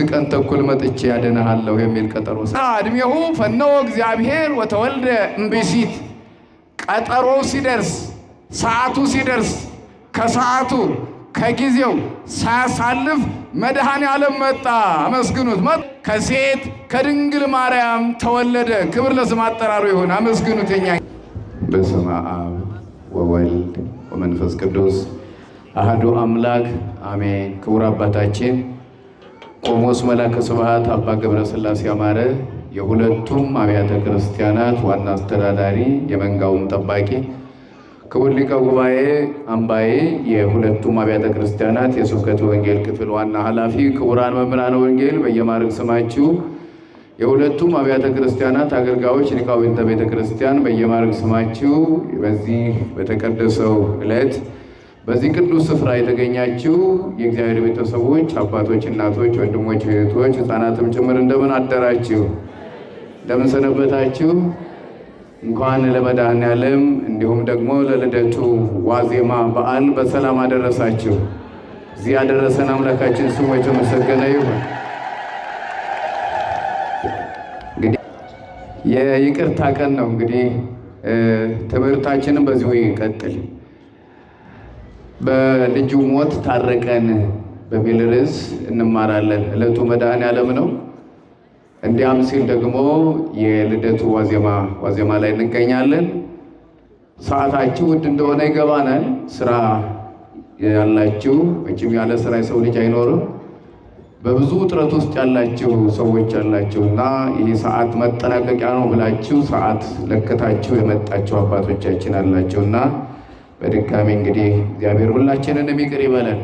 ቀን ተኩል መጥቼ ያድንሃለሁ የሚል ቀጠሮ እድሜሁ ፈነወ እግዚአብሔር ወተወልደ እምብእሲት ቀጠሮው ሲደርስ ሰዓቱ ሲደርስ ከሰዓቱ ከጊዜው ሳያሳልፍ መድኃኔ ዓለም መጣ። አመስግኑት። ከሴት ከድንግል ማርያም ተወለደ። ክብር ለስም አጠራሩ ይሁን። አመስግኑት። የኛ በስመ አብ ወወልድ ወመንፈስ ቅዱስ አሐዱ አምላክ አሜን። ክቡር አባታችን ቆሞስ መላከ ስብሐት አባ ገብረ ሥላሴ አማረ የሁለቱም አብያተ ክርስቲያናት ዋና አስተዳዳሪ የመንጋውም ጠባቂ፣ ክቡር ሊቀ ጉባኤ አምባዬ የሁለቱም አብያተ ክርስቲያናት የስብከተ ወንጌል ክፍል ዋና ኃላፊ፣ ክቡራን መምህራነ ወንጌል በየማዕረግ ስማችሁ የሁለቱም አብያተ ክርስቲያናት አገልጋዮች፣ ሊቃውንተ ቤተ ክርስቲያን በየማዕረግ ስማችሁ በዚህ በተቀደሰው ዕለት በዚህ ቅዱስ ስፍራ የተገኛችሁ የእግዚአብሔር ቤተሰቦች፣ አባቶች፣ እናቶች፣ ወንድሞች፣ እህቶች፣ ሕፃናትም ጭምር እንደምን አደራችሁ? እንደምን ሰነበታችሁ? እንኳን ለመድኃኔ ዓለም እንዲሁም ደግሞ ለልደቱ ዋዜማ በዓል በሰላም አደረሳችሁ። እዚህ ያደረሰን አምላካችን ስሙ የተመሰገነ ይሁን። እንግዲህ የይቅርታ ቀን ነው። እንግዲህ ትምህርታችንም በዚሁ ይቀጥል። በልጁ ሞት ታረቀን በሚል ርዕስ እንማራለን። ዕለቱ መድኃኔ ዓለም ነው። እንዲያም ሲል ደግሞ የልደቱ ዋዜማ ላይ እንገኛለን። ሰዓታችሁ ውድ እንደሆነ ይገባናል። ስራ ያላችሁ መቼም ያለ ስራ የሰው ልጅ አይኖርም። በብዙ ውጥረት ውስጥ ያላችሁ ሰዎች ያላችሁና ይህ ሰዓት መጠናቀቂያ ነው ብላችሁ ሰዓት ለክታችሁ የመጣችሁ አባቶቻችን አላችሁና በድጋሚ እንግዲህ እግዚአብሔር ሁላችንን ይቅር ይበለን።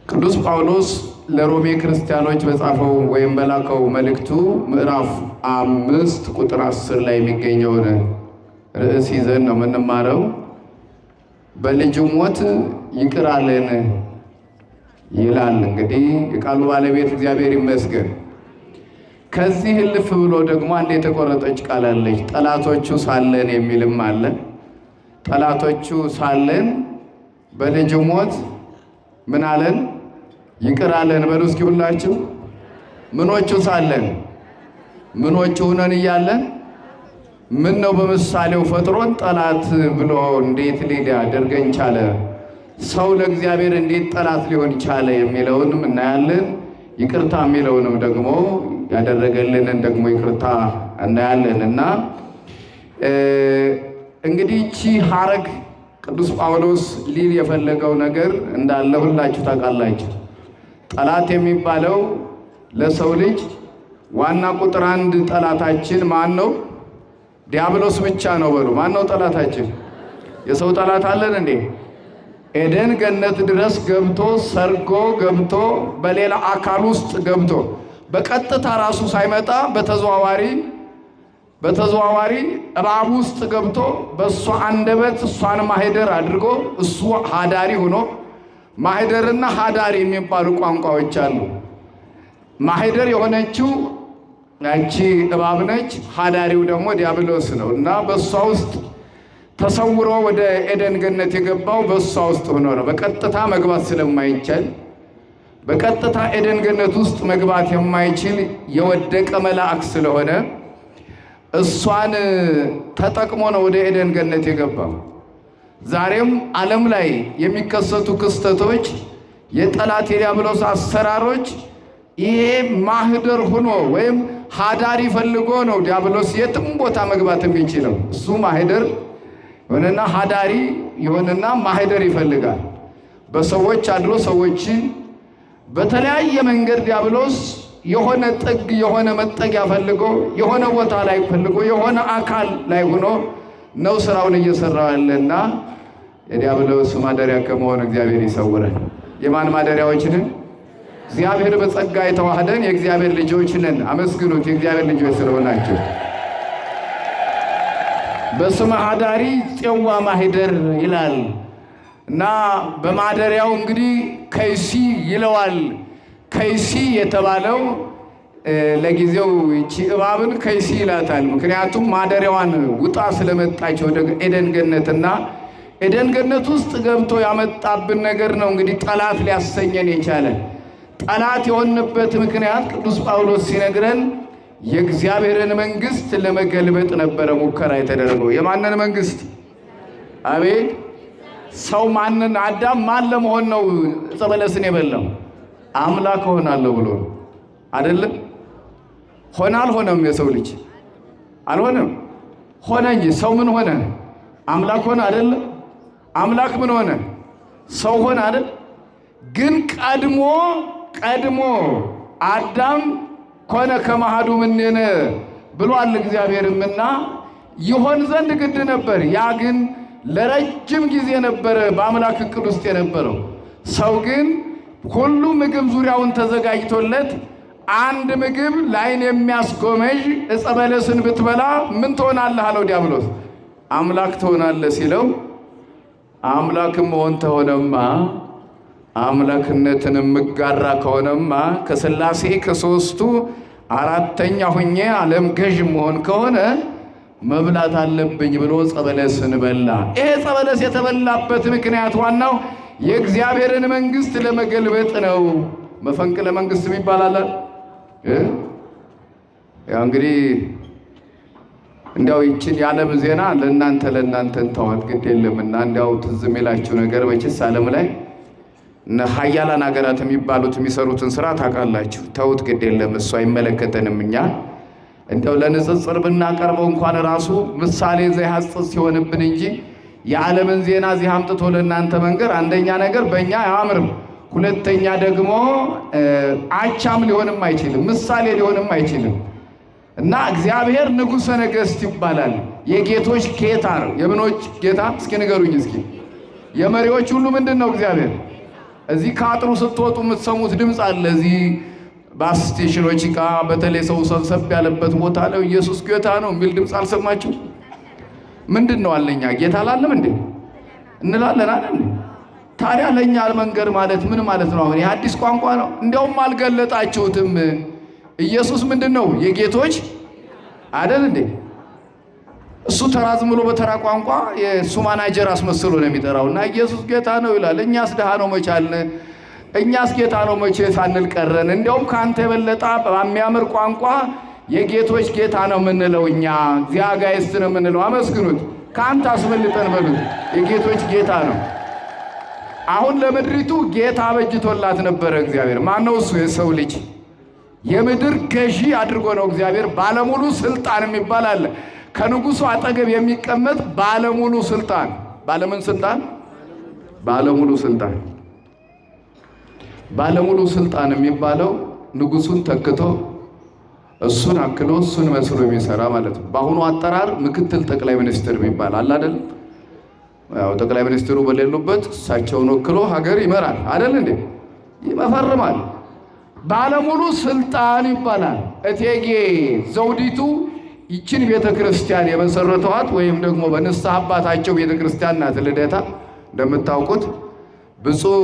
ቅዱስ ጳውሎስ ለሮሜ ክርስቲያኖች በጻፈው ወይም በላከው መልእክቱ ምዕራፍ 5 ቁጥር 10 ላይ የሚገኘውን ርዕስ ይዘን ነው የምንማረው። በልጁ ሞት ይቅር አለን ይላል። እንግዲህ የቃሉ ባለቤት እግዚአብሔር ይመስገን። ከዚህ እልፍ ብሎ ደግሞ አንድ የተቆረጠች ቃል አለች። ጠላቶቹ ሳለን የሚልም አለ። ጠላቶቹ ሳለን በልጁ ሞት ምን አለን? ይቅር አለን። በሉ እስኪ ሁላችሁ። ምኖቹ ሳለን? ምኖቹ ሆነን እያለን ምን ነው በምሳሌው ፈጥሮን ጠላት ብሎ እንዴት ሊያደርገን ቻለ? ሰው ለእግዚአብሔር እንዴት ጠላት ሊሆን ቻለ የሚለውንም እናያለን። ይቅርታ የሚለውንም ደግሞ ያደረገልንን ደግሞ ይቅርታ እናያለን እና እንግዲህ እቺ ሐረግ ቅዱስ ጳውሎስ ሊል የፈለገው ነገር እንዳለ ሁላችሁ ታውቃላችሁ። ጠላት የሚባለው ለሰው ልጅ ዋና ቁጥር አንድ ጠላታችን ማን ነው? ዲያብሎስ ብቻ ነው። በሉ ማን ነው ጠላታችን? የሰው ጠላት አለን እንዴ? ኤደን ገነት ድረስ ገብቶ ሰርጎ ገብቶ በሌላ አካል ውስጥ ገብቶ በቀጥታ ራሱ ሳይመጣ በተዘዋዋሪ እባብ ውስጥ ገብቶ በእሷ አንደበት እሷን ማህደር አድርጎ እሱ ሀዳሪ ሆኖ ማህደርና ሀዳሪ የሚባሉ ቋንቋዎች አሉ። ማህደር የሆነችው ያቺ እባብ ነች። ሀዳሪው ደግሞ ዲያብሎስ ነው እና በእሷ ውስጥ ተሰውሮ ወደ ኤደን ገነት የገባው በእሷ ውስጥ ሆኖ ነው። በቀጥታ መግባት ስለማይቻል በቀጥታ ኤደን ገነት ውስጥ መግባት የማይችል የወደቀ መልአክ ስለሆነ እሷን ተጠቅሞ ነው ወደ ኤደን ገነት የገባው። ዛሬም ዓለም ላይ የሚከሰቱ ክስተቶች የጠላት የዲያብሎስ አሰራሮች ይሄ ማህደር ሆኖ ወይም ሀዳሪ ፈልጎ ነው ዲያብሎስ የትም ቦታ መግባት የሚችለው። እሱ ማህደር የሆነና ሀዳሪ የሆነና ማህደር ይፈልጋል። በሰዎች አድሮ ሰዎችን በተለያየ መንገድ ዲያብሎስ የሆነ ጥግ የሆነ መጠጊያ ፈልጎ የሆነ ቦታ ላይ ፈልጎ የሆነ አካል ላይ ሆኖ ነው ስራውን እየሰራ ያለና የዲያብሎስ ማደሪያ ከመሆን እግዚአብሔር ይሰውረን። የማን ማደሪያዎች ነን? እግዚአብሔር በጸጋ የተዋህደን የእግዚአብሔር ልጆች ነን። አመስግኑት የእግዚአብሔር ልጆች ስለሆናችሁ። በስመ ሀዳሪ ጽዋ ማህደር ይላል እና በማደሪያው እንግዲህ ከይሲ ይለዋል። ከይሲ የተባለው ለጊዜው ይቺ እባብን ከይሲ ይላታል። ምክንያቱም ማደሪያዋን ውጣ ስለመጣች ወደ ኤደን ገነትና ኤደን ገነት ውስጥ ገብቶ ያመጣብን ነገር ነው እንግዲህ ጠላት ሊያሰኘን የቻለ። ጠላት የሆንበት ምክንያት ቅዱስ ጳውሎስ ሲነግረን የእግዚአብሔርን መንግስት ለመገልበጥ ነበረ ሙከራ የተደረገው። የማንን መንግስት? አቤት! ሰው ማንን? አዳም ማን ለመሆን ነው ዕፀ በለስን የበላው? አምላክ ሆናለሁ ብሎ አይደለም? ሆነ አልሆነም? የሰው ልጅ አልሆነም። ሆነ እንጂ ሰው ምን ሆነ? አምላክ ሆነ አይደለም? አምላክ ምን ሆነ? ሰው ሆነ አይደል? ግን ቀድሞ አዳም ኮነ ከማሃዱ ምኔነ ብሏል እግዚአብሔርምና ይሆን ዘንድ ግድ ነበር። ያ ግን ለረጅም ጊዜ ነበረ በአምላክ ዕቅድ ውስጥ የነበረው። ሰው ግን ሁሉ ምግብ ዙሪያውን ተዘጋጅቶለት አንድ ምግብ ላይን የሚያስጎመዥ ዕፀ በለስን ብትበላ ምን ትሆናለህ አለው ዲያብሎስ። አምላክ ትሆናለህ ሲለው አምላክም መሆን ተሆነማ አምላክነትን የምጋራ ከሆነማ ከሥላሴ ከሦስቱ አራተኛ ሁኜ ዓለም ገዥ መሆን ከሆነ መብላት አለብኝ ብሎ ዕፀ በለስን በላ። ይሄ ዕፀ በለስ የተበላበት ምክንያት ዋናው የእግዚአብሔርን መንግስት ለመገልበጥ ነው። መፈንቅለ መንግስት ይባላል። ያው እንግዲህ እንዲያው ይችን የዓለም ዜና ለእናንተ እንተዋት ግድ የለምና እንዲያው ትዝ የሚላችሁ ነገር መቼስ ዓለም ላይ ሀያላን ሀገራት የሚባሉት የሚሰሩትን ስራ ታውቃላችሁ። ተውት፣ ግድ የለም እሱ አይመለከተንም። እኛ እንዲያው ለንጽጽር ብናቀርበው እንኳን ራሱ ምሳሌ ዘይሐጽጽ ሲሆንብን እንጂ የዓለምን ዜና እዚህ አምጥቶ ለእናንተ መንገር አንደኛ ነገር በእኛ አያምርም፣ ሁለተኛ ደግሞ አቻም ሊሆንም አይችልም፣ ምሳሌ ሊሆንም አይችልም። እና እግዚአብሔር ንጉሠ ነገሥት ይባላል። የጌቶች ጌታ ነው። የምኖች ጌታ? እስኪ ንገሩኝ እስኪ። የመሪዎች ሁሉ ምንድን ነው? እግዚአብሔር። እዚህ ከአጥሩ ስትወጡ የምትሰሙት ድምፅ አለ። እዚህ ባስ ስቴሽኖች በተለይ ሰው ሰብሰብ ያለበት ቦታ ላይ ኢየሱስ ጌታ ነው የሚል ድምፅ አልሰማችሁ? ምንድን ነው አለኛ ጌታ አላለም እንዴ? እንላለን አይደል? ታዲያ ለኛ መንገር ማለት ምን ማለት ነው? አሁን የሐዲስ ቋንቋ ነው። እንዲያውም አልገለጣችሁትም። ኢየሱስ ምንድን ነው? የጌቶች አይደል እንዴ? እሱ ተራ ዝም ብሎ በተራ ቋንቋ የሱ ማናጀር አስመስሎ ነው የሚጠራውና ኢየሱስ ጌታ ነው ይላል። እኛስ ድሃ ነው መቻልን? እኛስ ጌታ ነው መቼ ሳንል ቀረን? እንዲያውም ከአንተ የበለጠ በሚያምር ቋንቋ የጌቶች ጌታ ነው የምንለው እኛ፣ እግዚአጋይስት ነው የምንለው። አመስግኑት፣ ከአንተ አስበልጠን በሉት። የጌቶች ጌታ ነው። አሁን ለምድሪቱ ጌታ በጅቶላት ነበረ እግዚአብሔር። ማነው እሱ? የሰው ልጅ የምድር ገዢ አድርጎ ነው እግዚአብሔር። ባለሙሉ ስልጣን የሚባል አለ። ከንጉሱ አጠገብ የሚቀመጥ ባለሙሉ ስልጣን። ባለምን ስልጣን? ባለሙሉ ስልጣን። ባለሙሉ ስልጣን የሚባለው ንጉሱን ተክቶ እሱን አክሎ እሱን መስሎ የሚሰራ ማለት ነው። በአሁኑ አጠራር ምክትል ጠቅላይ ሚኒስትር የሚባል አለ አይደል? ያው ጠቅላይ ሚኒስትሩ በሌሉበት እሳቸውን ወክሎ ሀገር ይመራል አይደል እንዴ? ይመፈርማል። ባለሙሉ ስልጣን ይባላል። እቴጌ ዘውዲቱ ይችን ቤተክርስቲያን የመሰረተዋት ወይም ደግሞ በንስሐ አባታቸው ቤተክርስቲያን ናት ልደታ። እንደምታውቁት ብፁዕ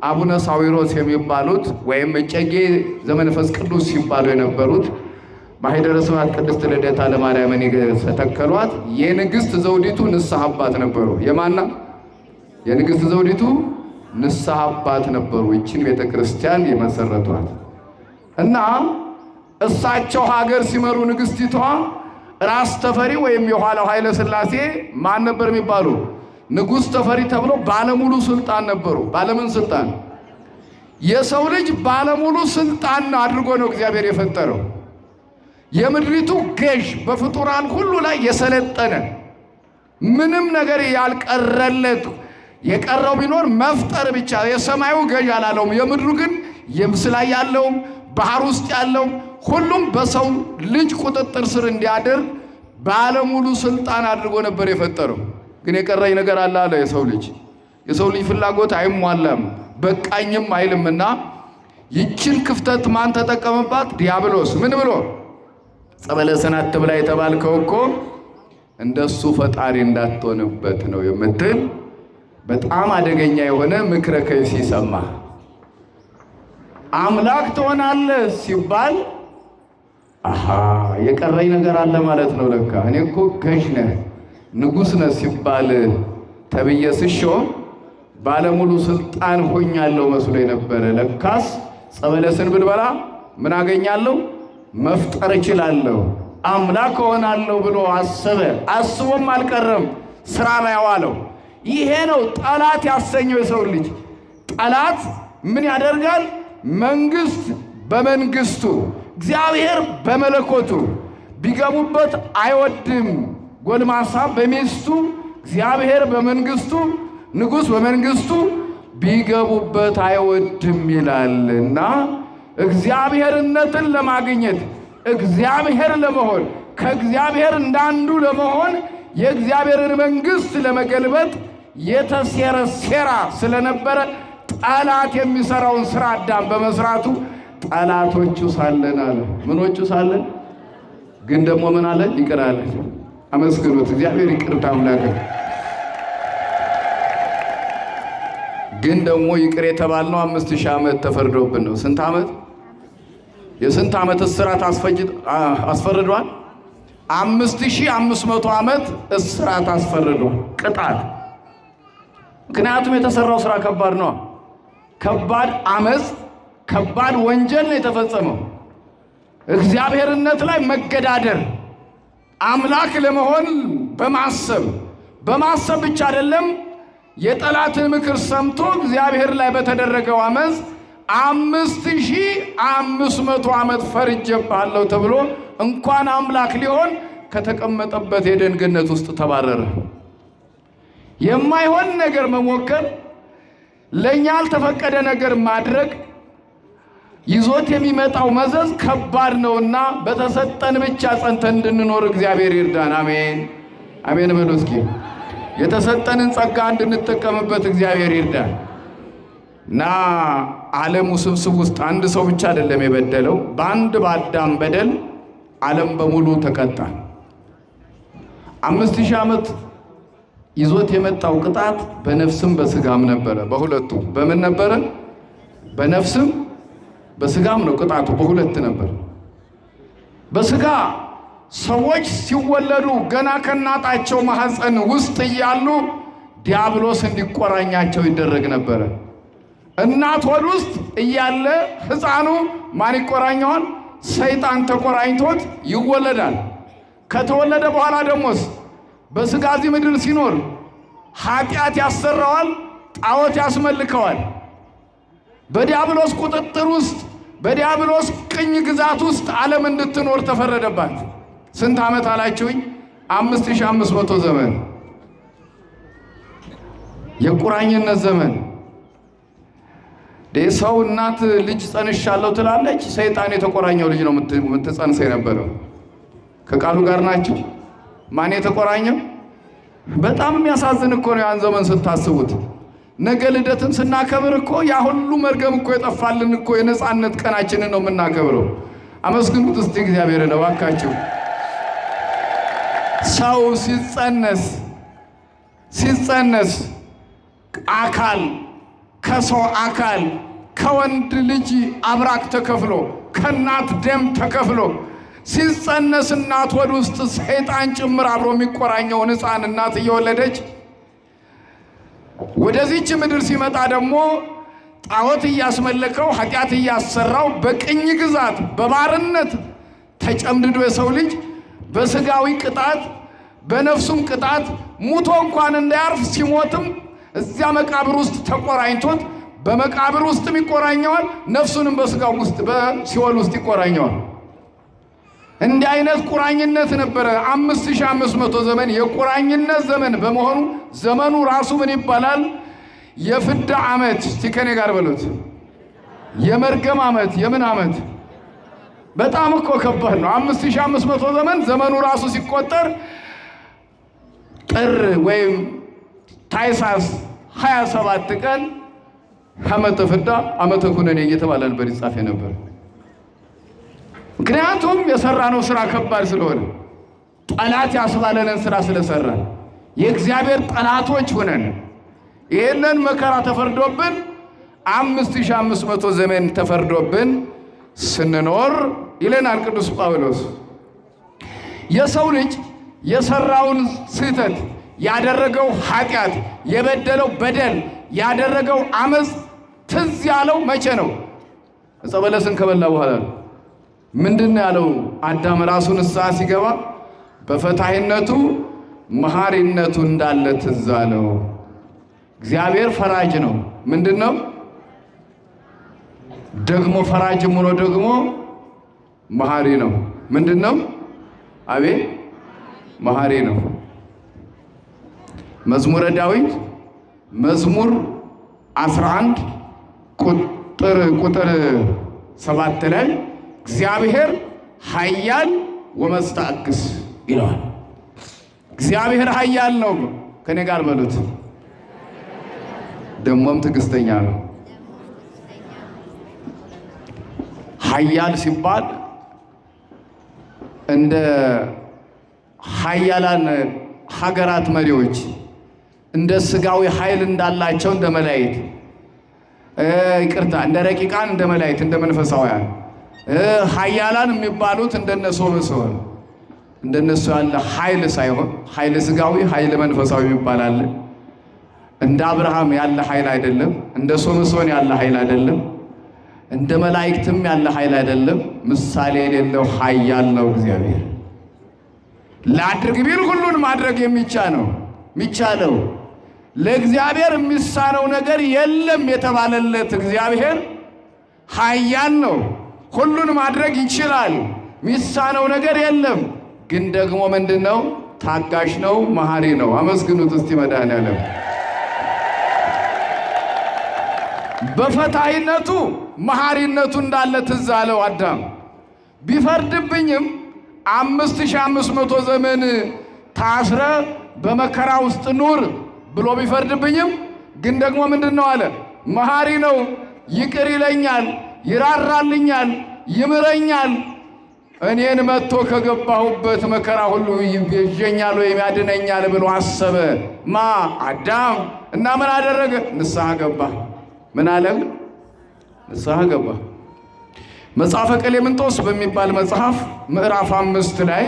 አቡነ ሳዊሮስ የሚባሉት ወይም እጨጌ ዘመንፈስ ቅዱስ ሲባሉ የነበሩት ማኅደረ ስብሐት ቅድስት ልደታ ለማርያምን የተከሏት የንግሥት ዘውዲቱ ንስሐ አባት ነበሩ። የማና? የንግሥት ዘውዲቱ ንስሐ አባት ነበሩ። ይችን ቤተክርስቲያን የመሰረቷት እና እሳቸው ሀገር ሲመሩ ንግሥቲቷ ራስ ተፈሪ ወይም የኋላው ኃይለ ሥላሴ ማን ነበር የሚባሉ? ንጉሥ ተፈሪ ተብሎ ባለሙሉ ስልጣን ነበሩ። ባለምን ስልጣን? የሰው ልጅ ባለሙሉ ስልጣን አድርጎ ነው እግዚአብሔር የፈጠረው። የምድሪቱ ገዥ፣ በፍጡራን ሁሉ ላይ የሰለጠነ ምንም ነገር ያልቀረለት፣ የቀረው ቢኖር መፍጠር ብቻ። የሰማዩ ገዥ አላለውም። የምድሩ ግን የብስ ላይ ያለው ባህር ውስጥ ያለው ሁሉም በሰው ልጅ ቁጥጥር ስር እንዲያደርግ ባለሙሉ ስልጣን አድርጎ ነበር የፈጠረው። ግን የቀረኝ ነገር አለ አለ የሰው ልጅ። የሰው ልጅ ፍላጎት አይሟላም በቃኝም አይልምና ይችን ክፍተት ማን ተጠቀመባት? ዲያብሎስ። ምን ብሎ? ዕፀ በለስን አትብላ የተባልከው እኮ እንደሱ ፈጣሪ እንዳትሆንበት ነው የምትል በጣም አደገኛ የሆነ ምክረ ከይሲ ሰማ። አምላክ ትሆናለህ ሲባል አሃ የቀረኝ ነገር አለ ማለት ነው ለካ። እኔ እኮ ገዥ ነህ ንጉሥ ነህ ሲባል ተብዬ ስሾም ባለሙሉ ስልጣን ሆኛለሁ መስሎ የነበረ ለካስ ጸበለስን ብልበላ ምን አገኛለሁ? መፍጠር እችላለሁ፣ አምላክ እሆናለሁ ብሎ አሰበ። አስቦም አልቀረም፣ ስራ ላይ አዋለው። ይሄ ነው ጠላት ያሰኘው የሰው ልጅ። ጠላት ምን ያደርጋል? መንግስት በመንግስቱ እግዚአብሔር በመለኮቱ ቢገቡበት አይወድም። ጎልማሳ በሚስቱ እግዚአብሔር በመንግስቱ ንጉሥ በመንግስቱ ቢገቡበት አይወድም ይላልና እግዚአብሔርነትን ለማግኘት እግዚአብሔር ለመሆን ከእግዚአብሔር እንዳንዱ ለመሆን የእግዚአብሔርን መንግስት ለመገልበጥ የተሴረ ሴራ ስለነበረ ጠላት የሚሰራውን ስራ አዳም በመስራቱ ጠላቶቹ ሳለን አለ። ምኖቹ ሳለን ግን ደግሞ ምን አለ? ይቅር አለ። አመስግኑት። እግዚአብሔር ይቅርታ አምላክ። ግን ደግሞ ይቅር የተባልነው 5000 ዓመት ተፈርዶብን ነው። ስንት ዓመት? የስንት ዓመት እስራት አስፈርዷል? 5500 ዓመት እስራት አስፈርዷል። ቅጣት። ምክንያቱም የተሰራው ስራ ከባድ ነው። ከባድ አመፅ፣ ከባድ ወንጀል ነው የተፈጸመው። እግዚአብሔርነት ላይ መገዳደር፣ አምላክ ለመሆን በማሰብ ብቻ አይደለም፣ የጠላትን ምክር ሰምቶ እግዚአብሔር ላይ በተደረገው አመፅ 5500 ዓመት ፈርጄብሃለሁ ተብሎ እንኳን አምላክ ሊሆን ከተቀመጠበት የኤደን ገነት ውስጥ ተባረረ። የማይሆን ነገር መሞከር፣ ለኛ ያልተፈቀደ ነገር ማድረግ ይዞት የሚመጣው መዘዝ ከባድ ነውና በተሰጠን ብቻ ጸንተን እንድንኖር እግዚአብሔር ይርዳን። አሜን አሜን በሉ እስኪ። የተሰጠንን ጸጋ እንድንጠቀምበት እግዚአብሔር ይርዳን። እና ዓለም ውስብስብ ውስጥ አንድ ሰው ብቻ አይደለም የበደለው። በአንድ በአዳም በደል ዓለም በሙሉ ተቀጣ። 5000 ዓመት ይዞት የመጣው ቅጣት በነፍስም በስጋም ነበረ። በሁለቱ በምን ነበረ? በነፍስም በስጋም ነው ቅጣቱ። በሁለት ነበር። በስጋ ሰዎች ሲወለዱ ገና ከእናታቸው ማህፀን ውስጥ እያሉ ዲያብሎስ እንዲቆራኛቸው ይደረግ ነበረ። እናት ሆድ ውስጥ እያለ ሕፃኑ ማን ይቆራኘዋል? ሰይጣን ተቆራኝቶት ይወለዳል። ከተወለደ በኋላ ደሞስ በስጋ እዚህ ምድር ሲኖር ኃጢአት ያሰራዋል፣ ጣዖት ያስመልከዋል። በዲያብሎስ ቁጥጥር ውስጥ በዲያብሎስ ቅኝ ግዛት ውስጥ ዓለም እንድትኖር ተፈረደባት። ስንት ዓመት አላችሁኝ? 5500 ዘመን የቁራኝነት ዘመን። ሰው እናት ልጅ ጸንሻለሁ ትላለች። ሰይጣን የተቆራኘው ልጅ ነው የምትጸንሰው የነበረው። ከቃሉ ጋር ናቸው። ማን የተቆራኘው? በጣም የሚያሳዝን እኮ ነው ያን ዘመን ስታስቡት። ነገ ልደትን ስናከብር እኮ ያ ሁሉ መርገም እኮ የጠፋልን እኮ የነፃነት ቀናችንን ነው የምናከብረው። አመስግኑት እስቲ እግዚአብሔርን እባካችሁ። ሰው ሲጸነስ አካል ከሰው አካል ከወንድ ልጅ አብራክ ተከፍሎ ከእናት ደም ተከፍሎ ሲጸነስ እናት ወድ ውስጥ ሰይጣን ጭምር አብሮ የሚቆራኘውን ሕፃን እናት እየወለደች ወደዚች ምድር ሲመጣ ደግሞ ጣዖት እያስመለከው ኃጢአት እያሰራው በቅኝ ግዛት በባርነት ተጨምድዶ የሰው ልጅ በስጋዊ ቅጣት በነፍሱም ቅጣት ሙቶ እንኳን እንዳያርፍ ሲሞትም እዚያ መቃብር ውስጥ ተቆራኝቶት በመቃብር ውስጥም ይቆራኘዋል፣ ነፍሱንም በስጋው ውስጥ በሲኦል ውስጥ ይቆራኘዋል። እንዲህ አይነት ቁራኝነት ነበረ። 5500 ዘመን የቁራኝነት ዘመን በመሆኑ ዘመኑ ራሱ ምን ይባላል? የፍዳ ዓመት። እስቲ ከኔ ጋር በሉት። የመርገም ዓመት። የምን ዓመት? በጣም እኮ ከባድ ነው። 5500 ዘመን ዘመኑ ራሱ ሲቆጠር ጥር ወይም ታኅሳስ 27 ቀን ዓመተ ፍዳ ዓመተ ኩነኔ እየተባለ ነበር ይጻፍ ነበር። ምክንያቱም የሰራነው ስራ ከባድ ስለሆነ ጠላት ያስባለንን ስራ ስለሰራን የእግዚአብሔር ጠላቶች ሆነን ይሄንን መከራ ተፈርዶብን 5500 ዘመን ተፈርዶብን ስንኖር ይለናል ቅዱስ ጳውሎስ። የሰው ልጅ የሰራውን ስህተት ያደረገው ኃጢአት የበደለው በደል ያደረገው አመፅ ትዝ ያለው መቼ ነው? ዕፀ በለስን ከበላ በኋላ ምንድነው ያለው? አዳም ራሱ ንስሐ ሲገባ በፈታሂነቱ መሐሪነቱ እንዳለ ትዝ አለው። እግዚአብሔር ፈራጅ ነው። ምንድነው ደግሞ ፈራጅም ሆኖ ደግሞ መሐሪ ነው። ምንድነው? አቤት መሐሪ ነው። መዝሙረ ዳዊት መዝሙር 11 ቁጥር 7 ላይ እግዚአብሔር ኃያል ወመስተአግስ ይለዋል። እግዚአብሔር ኃያል ነው። ከኔ ጋር በሉት። ደሞም ትዕግስተኛ ነው። ኃያል ሲባል እንደ ኃያላን ሀገራት መሪዎች እንደ ስጋዊ ኃይል እንዳላቸው እንደ መላእክት እንደ ረቂቃን እንደ መላእክት እንደ መንፈሳውያን ኃያላን የሚባሉት እንደነሱ መስሆን እንደነሱ ያለ ኃይል ሳይሆን ኃይል ስጋዊ ኃይል መንፈሳዊ ይባላል። እንደ አብርሃም ያለ ኃይል አይደለም። እንደ ሶምሶን ያለ ኃይል አይደለም። እንደ መላእክትም ያለ ኃይል አይደለም። ምሳሌ የሌለው ኃያል ነው እግዚአብሔር። ላድርግ ቢል ሁሉን ማድረግ የሚቻለው ለእግዚአብሔር የሚሳነው ነገር የለም የተባለለት እግዚአብሔር ኃያል ነው። ሁሉን ማድረግ ይችላል። የሚሳነው ነገር የለም። ግን ደግሞ ምንድነው? ታጋሽ ነው፣ መሐሪ ነው። አመስግኑት እስቲ መድኃኔዓለም። በፈታሂነቱ መሐሪነቱ እንዳለ ትዝ አለው አዳም። ቢፈርድብኝም 5500 ዘመን ታስረ በመከራ ውስጥ ኑር ብሎ ቢፈርድብኝም ግን ደግሞ ምንድነው አለ? መሐሪ ነው፣ ይቅር ይለኛል፣ ይራራልኛል፣ ይምረኛል። እኔን መጥቶ ከገባሁበት መከራ ሁሉ ይቤዠኛል ወይም ያድነኛል ብሎ አሰበ። አዳም እና ምን አደረገ? ንስሐ ገባ። ምን አለ? ንስሐ ገባ። መጽሐፈ ቀሌምንጦስ በሚባል መጽሐፍ ምዕራፍ 5 ላይ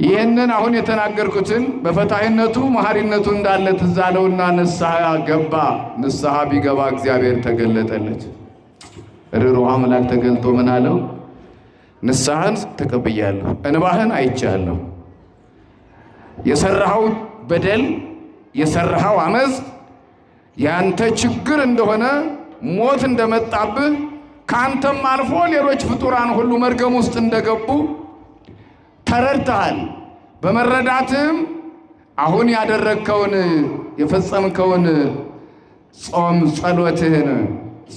ይህንን አሁን የተናገርኩትን በፈታሂነቱ መሐሪነቱ እንዳለ ትዝ አለውና ንስሐ ገባ። ንስሐ ቢገባ እግዚአብሔር ተገለጠለት። ርኅሩህ አምላክ ተገልጦ ምን አለው? ንስሐን ተቀብያለሁ፣ እንባህን አይቻለሁ። የሰራኸው በደል የሰራኸው አመፅ ያንተ ችግር እንደሆነ ሞት እንደመጣብህ ካንተም አልፎ ሌሎች ፍጡራን ሁሉ መርገም ውስጥ እንደገቡ ተረድተሃል። በመረዳትም አሁን ያደረግከውን የፈጸምከውን ጾም ጸሎትህን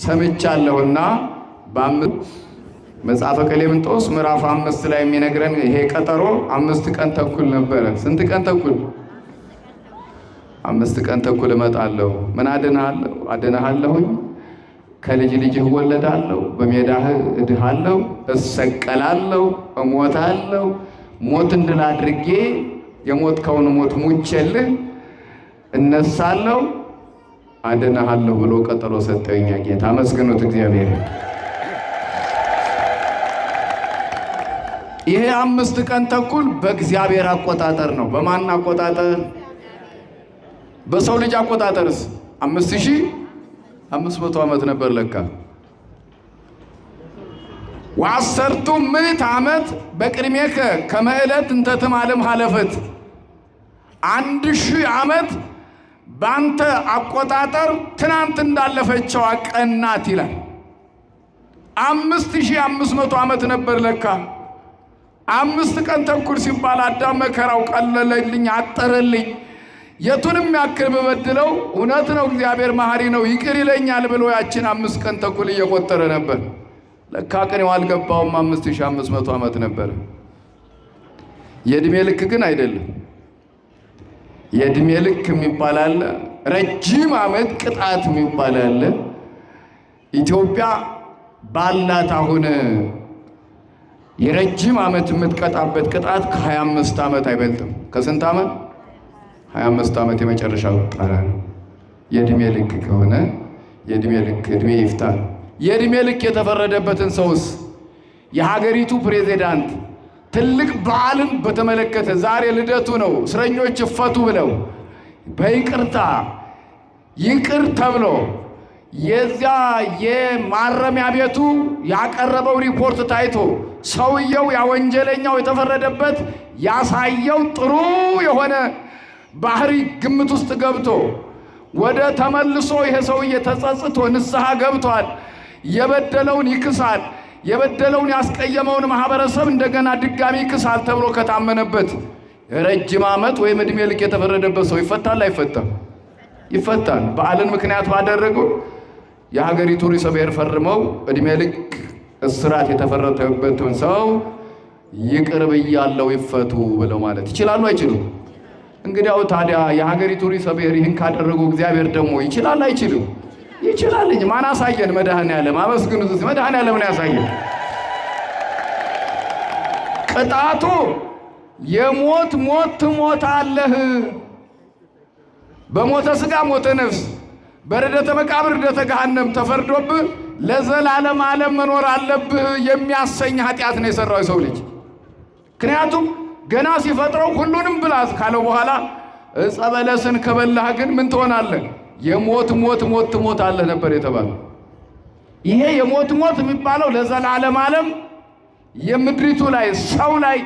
ሰምቻለሁና መጽሐፈ ቀሌምንጦስ ምዕራፍ 5 ላይ የሚነግረን ይሄ ቀጠሮ 5 ቀን ተኩል ነበረ። ስንት ቀን ተኩል? 5 ቀን ተኩል እመጣለሁ። ምን አድንሃለሁኝ፣ ከልጅ ልጅህ እወለዳለሁ፣ በሜዳህ እድሃለሁ፣ እሰቀላለሁ፣ እሞታለሁ፣ ሞት እንድል አድርጌ የሞትከውን ሞት ሙቼልህ እነሳለሁ፣ አድንሃለሁ ብሎ ቀጠሮ ሰጠኛ ጌታ። አመስግኑት እግዚአብሔር። ይሄ 5 ቀን ተኩል በእግዚአብሔር አቆጣጠር ነው። በማን አቆጣጠር? በሰው ልጅ አቆጣጠርስ 5500 ዓመት ነበር ለካ። ወአሰርቱ ምዕት ዓመት በቅድሜከ ከመ ዕለት እንተ ትማልም ሀለፈት። 1000 ዓመት ባንተ አቆጣጠር ትናንት እንዳለፈችው ቀን ናት ይላል። 5500 ዓመት ነበር ለካ። 5 ቀን ተኩል ሲባል አዳም መከራው ቀለለልኝ፣ አጠረልኝ፣ የቱንም ያክል በበድለው እውነት ነው እግዚአብሔር መሐሪ ነው ይቅር ይለኛል ብሎ ያችን 5 ቀን ተኩል እየቆጠረ ነበር። ለካ ቀኔው አልገባውም፣ 5500 ዓመት ነበር። የእድሜ ልክ ግን አይደለም። የእድሜ ልክ የሚባል አለ፣ ረጅም ዓመት ቅጣት የሚባል አለ። ኢትዮጵያ ባላት አሁን የረጅም ዓመት የምትቀጣበት ቅጣት ከ25 ዓመት አይበልጥም። ከስንት ዓመት? 25 ዓመት የመጨረሻው ጣራ ነው። የእድሜ ልክ ከሆነ የእድሜ ልክ እድሜ ይፍታል። የእድሜ ልክ የተፈረደበትን ሰውስ የሀገሪቱ ፕሬዚዳንት ትልቅ በዓልን በተመለከተ ዛሬ ልደቱ ነው፣ እስረኞች ይፈቱ ብለው በይቅርታ ይቅር ተብሎ የዚያ የማረሚያ ቤቱ ያቀረበው ሪፖርት ታይቶ ሰውየው ያወንጀለኛው የተፈረደበት ያሳየው ጥሩ የሆነ ባህሪ ግምት ውስጥ ገብቶ ወደ ተመልሶ ይሄ ሰውዬ ተጸጽቶ ንስሐ ገብቷል፣ የበደለውን ይክሳል፣ የበደለውን ያስቀየመውን ማህበረሰብ እንደገና ድጋሚ ይክሳል ተብሎ ከታመነበት ረጅም ዓመት ወይም ዕድሜ ልክ የተፈረደበት ሰው ይፈታል አይፈታም? ይፈታል። በዓልን ምክንያት ባደረገው የሀገሪቱ ርዕሰ ብሔር ፈርመው ዕድሜ ልክ እስራት የተፈረደበትን ሰው ይቅር ብያለሁ ይፈቱ ብለው ማለት ይችላሉ አይችሉም? እንግዲያው ታዲያ የሀገሪቱ ርዕሰ ብሔር ይህን ካደረጉ እግዚአብሔር ደግሞ ይችላል አይችልም? ይችላል እንጂ ማን አሳየን? መድኃኔዓለም አመስግኑት። መድኃኔዓለም ነው ያሳየን። ቅጣቱ የሞት ሞት ትሞታለህ፣ በሞተ ሥጋ ሞተ ነፍስ፣ በርደተ መቃብር ርደተ ገሃነም ተፈርዶብህ ለዘላለም ዓለም መኖር አለብህ የሚያሰኝ ኃጢአት ነው የሰራው የሰው ልጅ። ምክንያቱም ገና ሲፈጥረው ሁሉንም ብላት ካለው በኋላ ዕፀ በለስን ከበላህ ግን ምን ትሆናለህ? የሞት ሞት ሞት ትሞታለህ ነበር የተባለው። ይሄ የሞት ሞት የሚባለው ለዘላለም ዓለም የምድሪቱ ላይ ሰው ላይ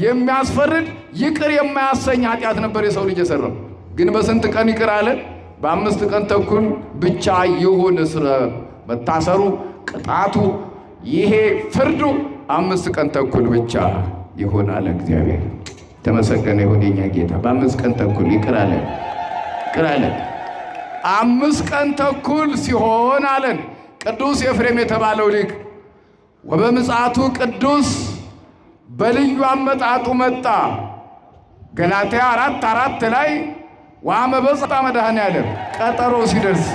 የሚያስፈርድ ይቅር የማያሰኝ ኃጢአት ነበር የሰው ልጅ የሰራው። ግን በስንት ቀን ይቅር አለ? በ5 ቀን ተኩል ብቻ ይሁን እስረ መታሰሩ ቅጣቱ ይሄ ፍርዱ 5 ቀን ተኩል ብቻ ይሁን አለ እግዚአብሔር። ተመሰገነ ይሁን የኛ ጌታ። በ5 ቀን ተኩል ይቅር አለ። 5 ቀን ተኩል ሲሆን አለን ቅዱስ ኤፍሬም የተባለው ሊቅ ወበምጽአቱ ቅዱስ በልዩ አመጣጡ መጣ። ገላትያ 4:4 ላይ ወአመበጽአ መድኃኔዓለም ቀጠሮ ሲደርስ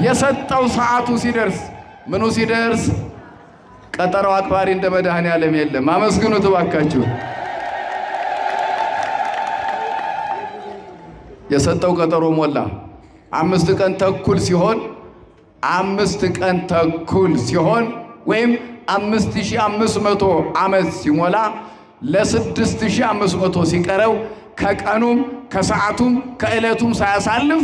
የሰጠው ሰዓቱ ሲደርስ ምኑ ሲደርስ ቀጠሮ አክባሪ እንደ መድኃኔዓለም የለም። አመስግኑት እባካችሁ። የሰጠው ቀጠሮ ሞላ። 5 ቀን ተኩል ሲሆን 5 ቀን ተኩል ሲሆን ወይም 5500 ዓመት ሲሞላ ለ6500 ሲቀረው ከቀኑም ከሰዓቱም ከዕለቱም ሳያሳልፍ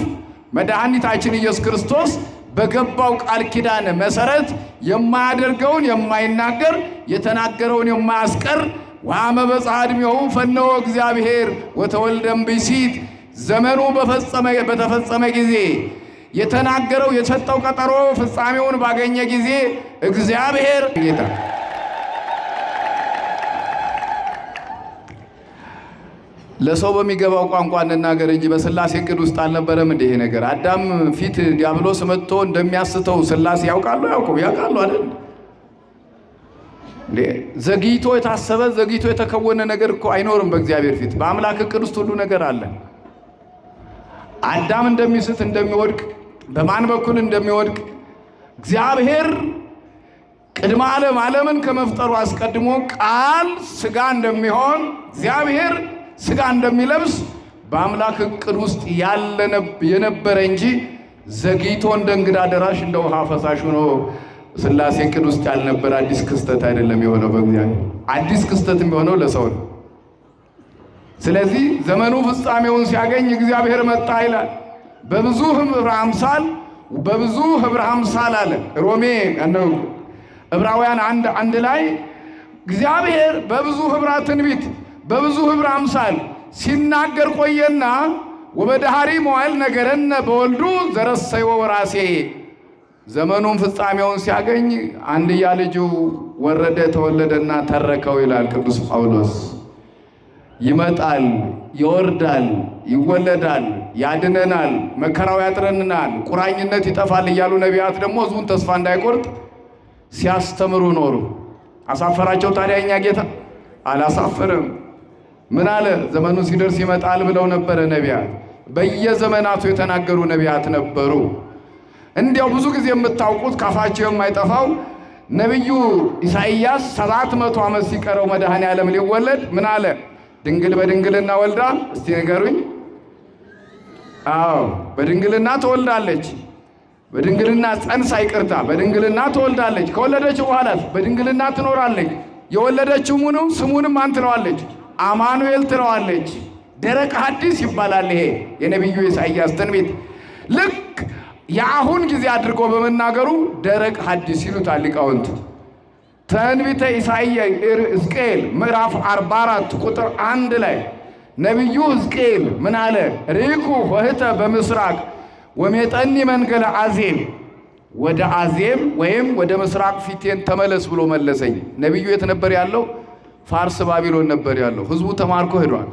መድኃኒታችን ኢየሱስ ክርስቶስ በገባው ቃል ኪዳን መሰረት የማያደርገውን የማይናገር የተናገረውን የማያስቀር ወአመበጽአ ዕድሜሁ ፈነወ እግዚአብሔር ወተወልደም ብእሲት ዘመኑ በተፈጸመ ጊዜ የተናገረው የሰጠው ቀጠሮ ፍጻሜውን ባገኘ ጊዜ እግዚአብሔር ጌታ ለሰው በሚገባው ቋንቋ እንናገር እንጂ በሥላሴ ዕቅድ ውስጥ አልነበረም እንደ ይሄ ነገር። አዳም ፊት ዲያብሎስ መጥቶ እንደሚያስተው ሥላሴ ያውቃሉ አያውቁም? ያውቃሉ አይደል? ዘግይቶ የታሰበ ዘግይቶ የተከወነ ነገር እኮ አይኖርም በእግዚአብሔር ፊት። በአምላክ ዕቅድ ውስጥ ሁሉ ነገር አለ። አዳም እንደሚስት እንደሚወድቅ በማን በኩል እንደሚወድቅ እግዚአብሔር ቅድመ ዓለምን ከመፍጠሩ አስቀድሞ ቃል ሥጋ እንደሚሆን እግዚአብሔር ሥጋ እንደሚለብስ በአምላክ ዕቅድ ውስጥ የነበረ እንጂ ዘግይቶ እንደ እንግዳ ደራሽ እንደ ውሃ ፈሳሽ ሆኖ ሥላሴ ዕቅድ ውስጥ ያልነበረ አዲስ ክስተት አይደለም የሆነው በእግዚአብሔር። አዲስ ክስተት የሚሆነው ለሰው ነው። ስለዚህ ዘመኑ ፍጻሜውን ሲያገኝ እግዚአብሔር መጣ ይላል። በብዙ ህብረ አምሳል አለ ሮሜ ነው ዕብራውያን 1:1 ላይ እግዚአብሔር በብዙ ህብረ ትንቢት በብዙ ህብረ አምሳል ሲናገር ቆየና ወበዳህሪ መዋዕል ነገረነ በወልዱ ዘረሰዮ ወራሴ ዘመኑን ፍጻሜውን ሲያገኝ አንድያ ልጁ ወረደ ተወለደና ተረከው ይላል ቅዱስ ጳውሎስ። ይመጣል፣ ይወርዳል፣ ይወለዳል፣ ያድነናል፣ መከራው ያጥረንናል፣ ቁራኝነት ይጠፋል እያሉ ነቢያት ደግሞ ሕዝቡን ተስፋ እንዳይቆርጥ ሲያስተምሩ ኖሩ። አሳፈራቸው ታዲያ እኛ ጌታ? አላሳፈረም። ምን አለ? ዘመኑ ሲደርስ ይመጣል ብለው ነበረ ነቢያት። በየዘመናቱ የተናገሩ ነቢያት ነበሩ። እንዲያው ብዙ ጊዜ የምታውቁት ካፋቸው የማይጠፋው ነቢዩ ኢሳይያስ 700 ዓመት ሲቀረው መድኃኔዓለም ሊወለድ ምን አለ? ድንግል በድንግልና ወልዳ፣ እስቲ ንገሩኝ። አዎ በድንግልና ትወልዳለች። በድንግልና ጸንሳ ይቅርታ፣ በድንግልና ትወልዳለች። ከወለደች በኋላ በድንግልና ትኖራለች። የወለደችው ስሙንም ማን ትለዋለች? አማኑኤል ትለዋለች። ደረቅ ሐዲስ ይባላል። ይሄ የነቢዩ ኢሳይያስ ትንቢት ልክ የአሁን ጊዜ አድርጎ በመናገሩ ደረቅ ሐዲስ ይሉታል ሊቃውንቱ። ትንቢተ ኢሳይያስ ሕዝቅኤል ምዕራፍ 44 ቁጥር 1 ላይ ነቢዩ ሕዝቅኤል ምን አለ? ርኩ ኆኅተ በምስራቅ ወሜጠኒ መንገለ አዜብ፣ ወደ አዜብ ወይም ወደ ምስራቅ ፊቴን ተመለስ ብሎ መለሰኝ። ነቢዩ የት ነበር ያለው? ፋርስ ባቢሎን ነበር ያለው። ህዝቡ ተማርኮ ሄዷል።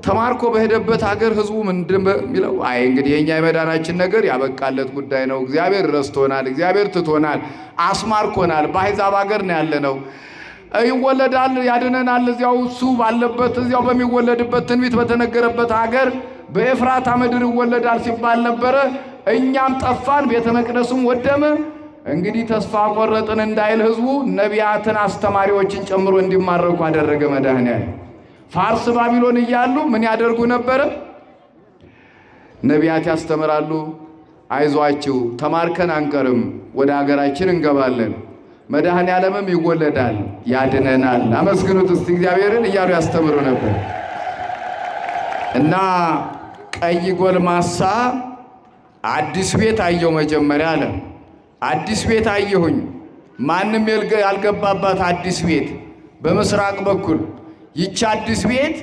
ተማርኮ በሄደበት ሀገር ህዝቡ ምንድን የሚለው? አይ እንግዲህ የኛ የመዳናችን ነገር ያበቃለት ጉዳይ ነው። እግዚአብሔር ረስቶናል፣ እግዚአብሔር ትቶናል፣ አስማርኮናል። በአሕዛብ ሀገር ነው ያለነው። ይወለዳል፣ ያድነናል፣ እዚያው እሱ ባለበት እዚያው በሚወለድበት ትንቢት በተነገረበት ሀገር በኤፍራታ ምድር ይወለዳል ሲባል ነበረ። እኛም ጠፋን፣ ቤተ መቅደሱም ወደመ። እንግዲህ ተስፋ ቆረጥን እንዳይል ህዝቡ ነቢያትን አስተማሪዎችን ጨምሮ እንዲማረኩ አደረገ መድኃኔዓለም። ፋርስ ባቢሎን እያሉ ምን ያደርጉ ነበረ? ነቢያት ያስተምራሉ። አይዟችሁ ተማርከን አንቀርም፣ ወደ ሀገራችን እንገባለን፣ መድኃኔዓለምም ይወለዳል፣ ያድነናል፣ አመስግኑት እስቲ እግዚአብሔርን እያሉ ያስተምሩ ነበር። እና ቀይ ጎልማሳ አዲስ ቤት አየሁ መጀመሪያ አለ። አዲስ ቤት አየሁኝ፣ ማንም ያልገባባት አዲስ ቤት በምስራቅ በኩል። ይቺ አዲስ ቤት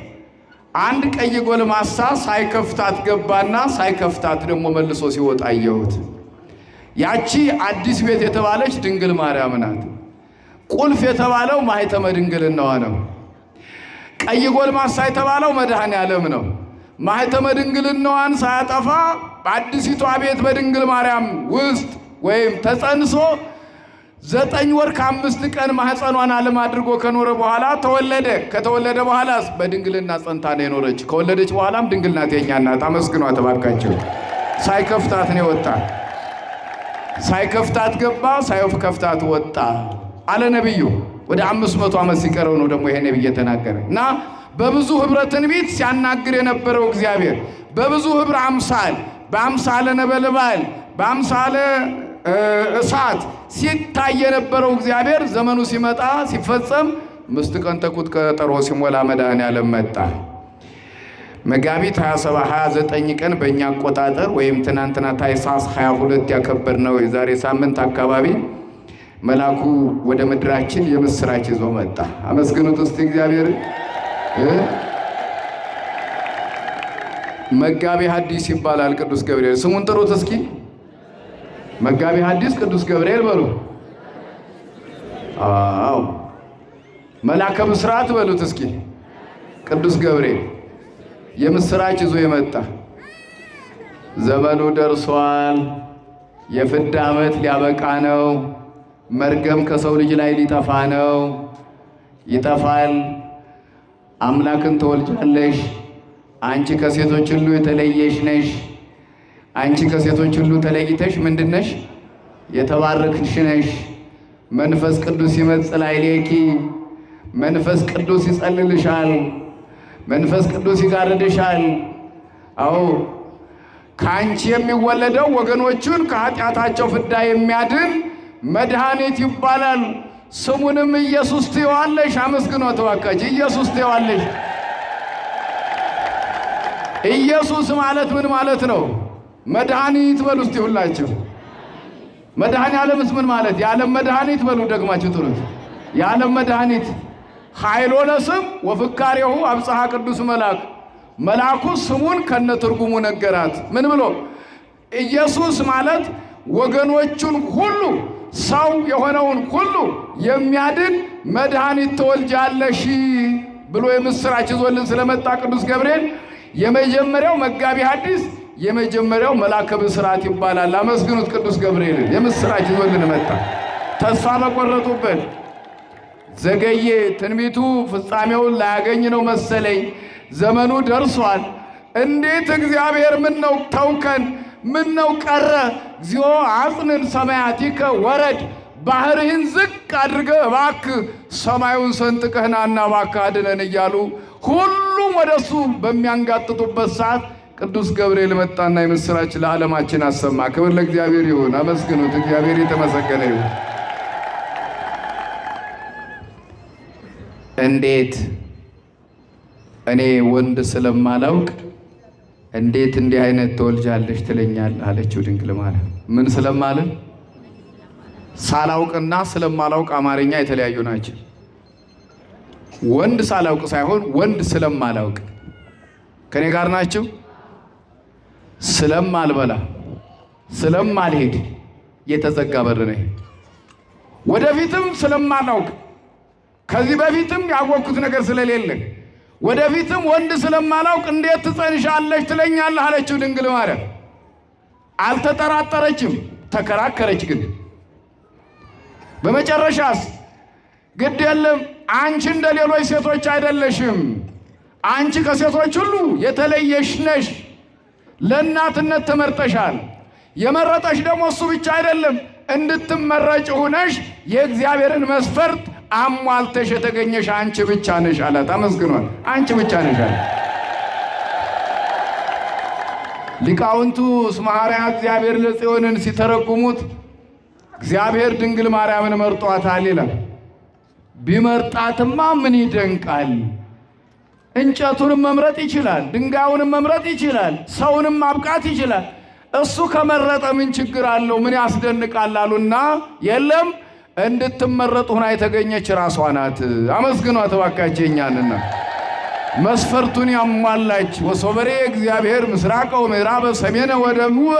አንድ ቀይ ጎልማሳ ሳይከፍታት ገባና ሳይከፍታት ደግሞ መልሶ ሲወጣ አየሁት። ያቺ አዲስ ቤት የተባለች ድንግል ማርያም ናት። ቁልፍ የተባለው ማኅተመ ድንግልናዋ ነው። ቀይ ጎልማሳ የተባለው መድኃኔዓለም ነው። ማኅተመ ድንግልናዋን ሳያጠፋ በአዲሲቷ ቤት በድንግል ማርያም ውስጥ ወይም ተጸንሶ 9 ወር ከ5 ቀን ማህፀኗን ዓለም አድርጎ ከኖረ በኋላ ተወለደ። ከተወለደ በኋላ በድንግልና ጸንታ ነው የኖረች። ከወለደች በኋላም ድንግል ናት የኛ እናት። አመስግኗት እባካችሁ። ሳይከፍታት ነው ወጣ፣ ሳይከፍታት ገባ፣ ሳይከፍታት ወጣ አለ ነብዩ። ወደ 500 ዓመት ሲቀረው ነው ደግሞ ይሄ ነብይ የተናገረ እና በብዙ ህብረ ትንቢት ሲያናግር የነበረው እግዚአብሔር በብዙ ህብረ አምሳል፣ በአምሳለ ነበልባል፣ በአምሳለ እሳት ሲታይ የነበረው እግዚአብሔር ዘመኑ ሲመጣ ሲፈጸም 5 ቀን ተኩት ቀጠሮ ሲሞላ መድኃኔዓለም መጣ። መጋቢት 29 ቀን በእኛ አቆጣጠር ወይም ትናንትና ታኅሳስ 22 ያከበርነው የዛሬ ሳምንት አካባቢ መልአኩ ወደ ምድራችን የምስራች ይዞ መጣ። አመስግኑት እስቲ እግዚአብሔር። መጋቢ ሐዲስ ይባላል ቅዱስ ገብርኤል። ስሙን ጥሩት እስኪ። መጋቢ ሐዲስ ቅዱስ ገብርኤል በሉ። አዎ መልአከ ብስራት በሉት እስኪ። ቅዱስ ገብርኤል የምስራች ይዞ የመጣ ዘመኑ ደርሷል። የፍዳ ዓመት ሊያበቃ ነው። መርገም ከሰው ልጅ ላይ ሊጠፋ ነው። ይጠፋል። አምላክን ተወልጃለሽ። አንቺ ከሴቶች ሁሉ የተለየሽ ነሽ። አንቺ ከሴቶች ሁሉ ተለይተሽ ምንድነሽ? የተባረክሽ ነሽ። መንፈስ ቅዱስ ይመጽእ ላዕሌኪ፣ መንፈስ ቅዱስ ይጸልልሻል፣ መንፈስ ቅዱስ ይጋርድሻል። አዎ ከአንቺ የሚወለደው ወገኖቹን ከኃጢአታቸው ፍዳ የሚያድን መድኃኒት ይባላል። ስሙንም ኢየሱስ ትይዋለሽ። አመስግኖት እባካችሁ። ኢየሱስ ትይዋለሽ። ኢየሱስ ማለት ምን ማለት ነው? መድኃኒት በሉ እስቲ ሁላችሁ። መድኃኔዓለምስ ምን ማለት? የዓለም መድኃኒት በሉ ደግማችሁ ጥሩት። የዓለም መድኃኒት ኃይሎ ለስም ወፍካሬሁ አብጽሐ ቅዱስ መልአክ። መልአኩ ስሙን ከነ ትርጉሙ ነገራት። ምን ብሎ? ኢየሱስ ማለት ወገኖቹን ሁሉ ሰው የሆነውን ሁሉ የሚያድን መድኃኒት ትወልጃለሽ ብሎ የምስራች ይዞልን ስለመጣ ቅዱስ ገብርኤል የመጀመሪያው መጋቢ ሐዲስ የመጀመሪያው መልአከ ብስራት ይባላል። አመስግኑት ቅዱስ ገብርኤል። የምስራች ይዞልን መጣ። ተስፋ በቆረጡበት ዘገየ። ትንቢቱ ፍጻሜውን ላያገኝ ነው መሰለኝ። ዘመኑ ደርሷል። እንዴት እግዚአብሔር ምን ነው ተውከን? ምን ነው ቀረ? እግዚኦ አጽንን ሰማያቲከ ወረድ፣ ባህርህን ዝቅ አድርገህ እባክህ ሰማዩን ሰንጥቀህናና እባክህ አድነን እያሉ ሁሉም ወደሱ በሚያንጋጥጡበት ሰዓት ቅዱስ ገብርኤል መጣና የምስራች ለዓለማችን አሰማ። ክብር ለእግዚአብሔር ይሁን። አመስግኑት። እግዚአብሔር የተመሰገነ ይሁን። እንዴት እኔ ወንድ ስለማላውቅ እንዴት እንዲህ አይነት ትወልጃለሽ ትለኛለህ አለችው ድንግል ማርያም። ምን ስለማልን? ሳላውቅና ስለማላውቅ አማርኛ የተለያዩ ናቸው። ወንድ ሳላውቅ ሳይሆን ወንድ ስለማላውቅ። ከኔ ጋር ናችሁ? ስለማልበላ ስለማልሄድ የተዘጋ በር ነው። ወደፊትም ስለማላውቅ ከዚህ በፊትም ያወቅኩት ነገር ስለሌለ ወደፊትም ወንድ ስለማላውቅ እንዴት ትጸንሻለሽ ትለኛለህ አለችው ድንግል ማርያም። አልተጠራጠረችም፣ ተከራከረች። ግን በመጨረሻስ ግድ የለም አንቺ እንደ ሌሎች ሴቶች አይደለሽም፣ አንቺ ከሴቶች ሁሉ የተለየሽ ነሽ፣ ለእናትነት ተመርጠሻል። የመረጠሽ ደግሞ እሱ ብቻ አይደለም፣ እንድትመረጭ ሆነሽ የእግዚአብሔርን መስፈርት አሟልተሽ የተገኘሽ አንቺ ብቻ ነሽ አላት። አመስግኗል። አንቺ ብቻ ነሽ አለ። ሊቃውንቱ እስመ ሐረያ እግዚአብሔር ለጽዮንን ሲተረጉሙት እግዚአብሔር ድንግል ማርያምን መርጧታል ይላል። ቢመርጣትማ ምን ይደንቃል? እንጨቱንም መምረጥ ይችላል፣ ድንጋዩንም መምረጥ ይችላል፣ ሰውንም ማብቃት ይችላል። እሱ ከመረጠ ምን ችግር አለው? ምን ያስደንቃል አሉና የለም እንድትመረጥ ሆና የተገኘች ራሷ ናት። አመስግኗት እባካችሁ እኛንና መስፈርቱን ያሟላች። ወሶበሬ እግዚአብሔር ምስራቀ ወምዕራበ ሰሜነ ወደቡበ፣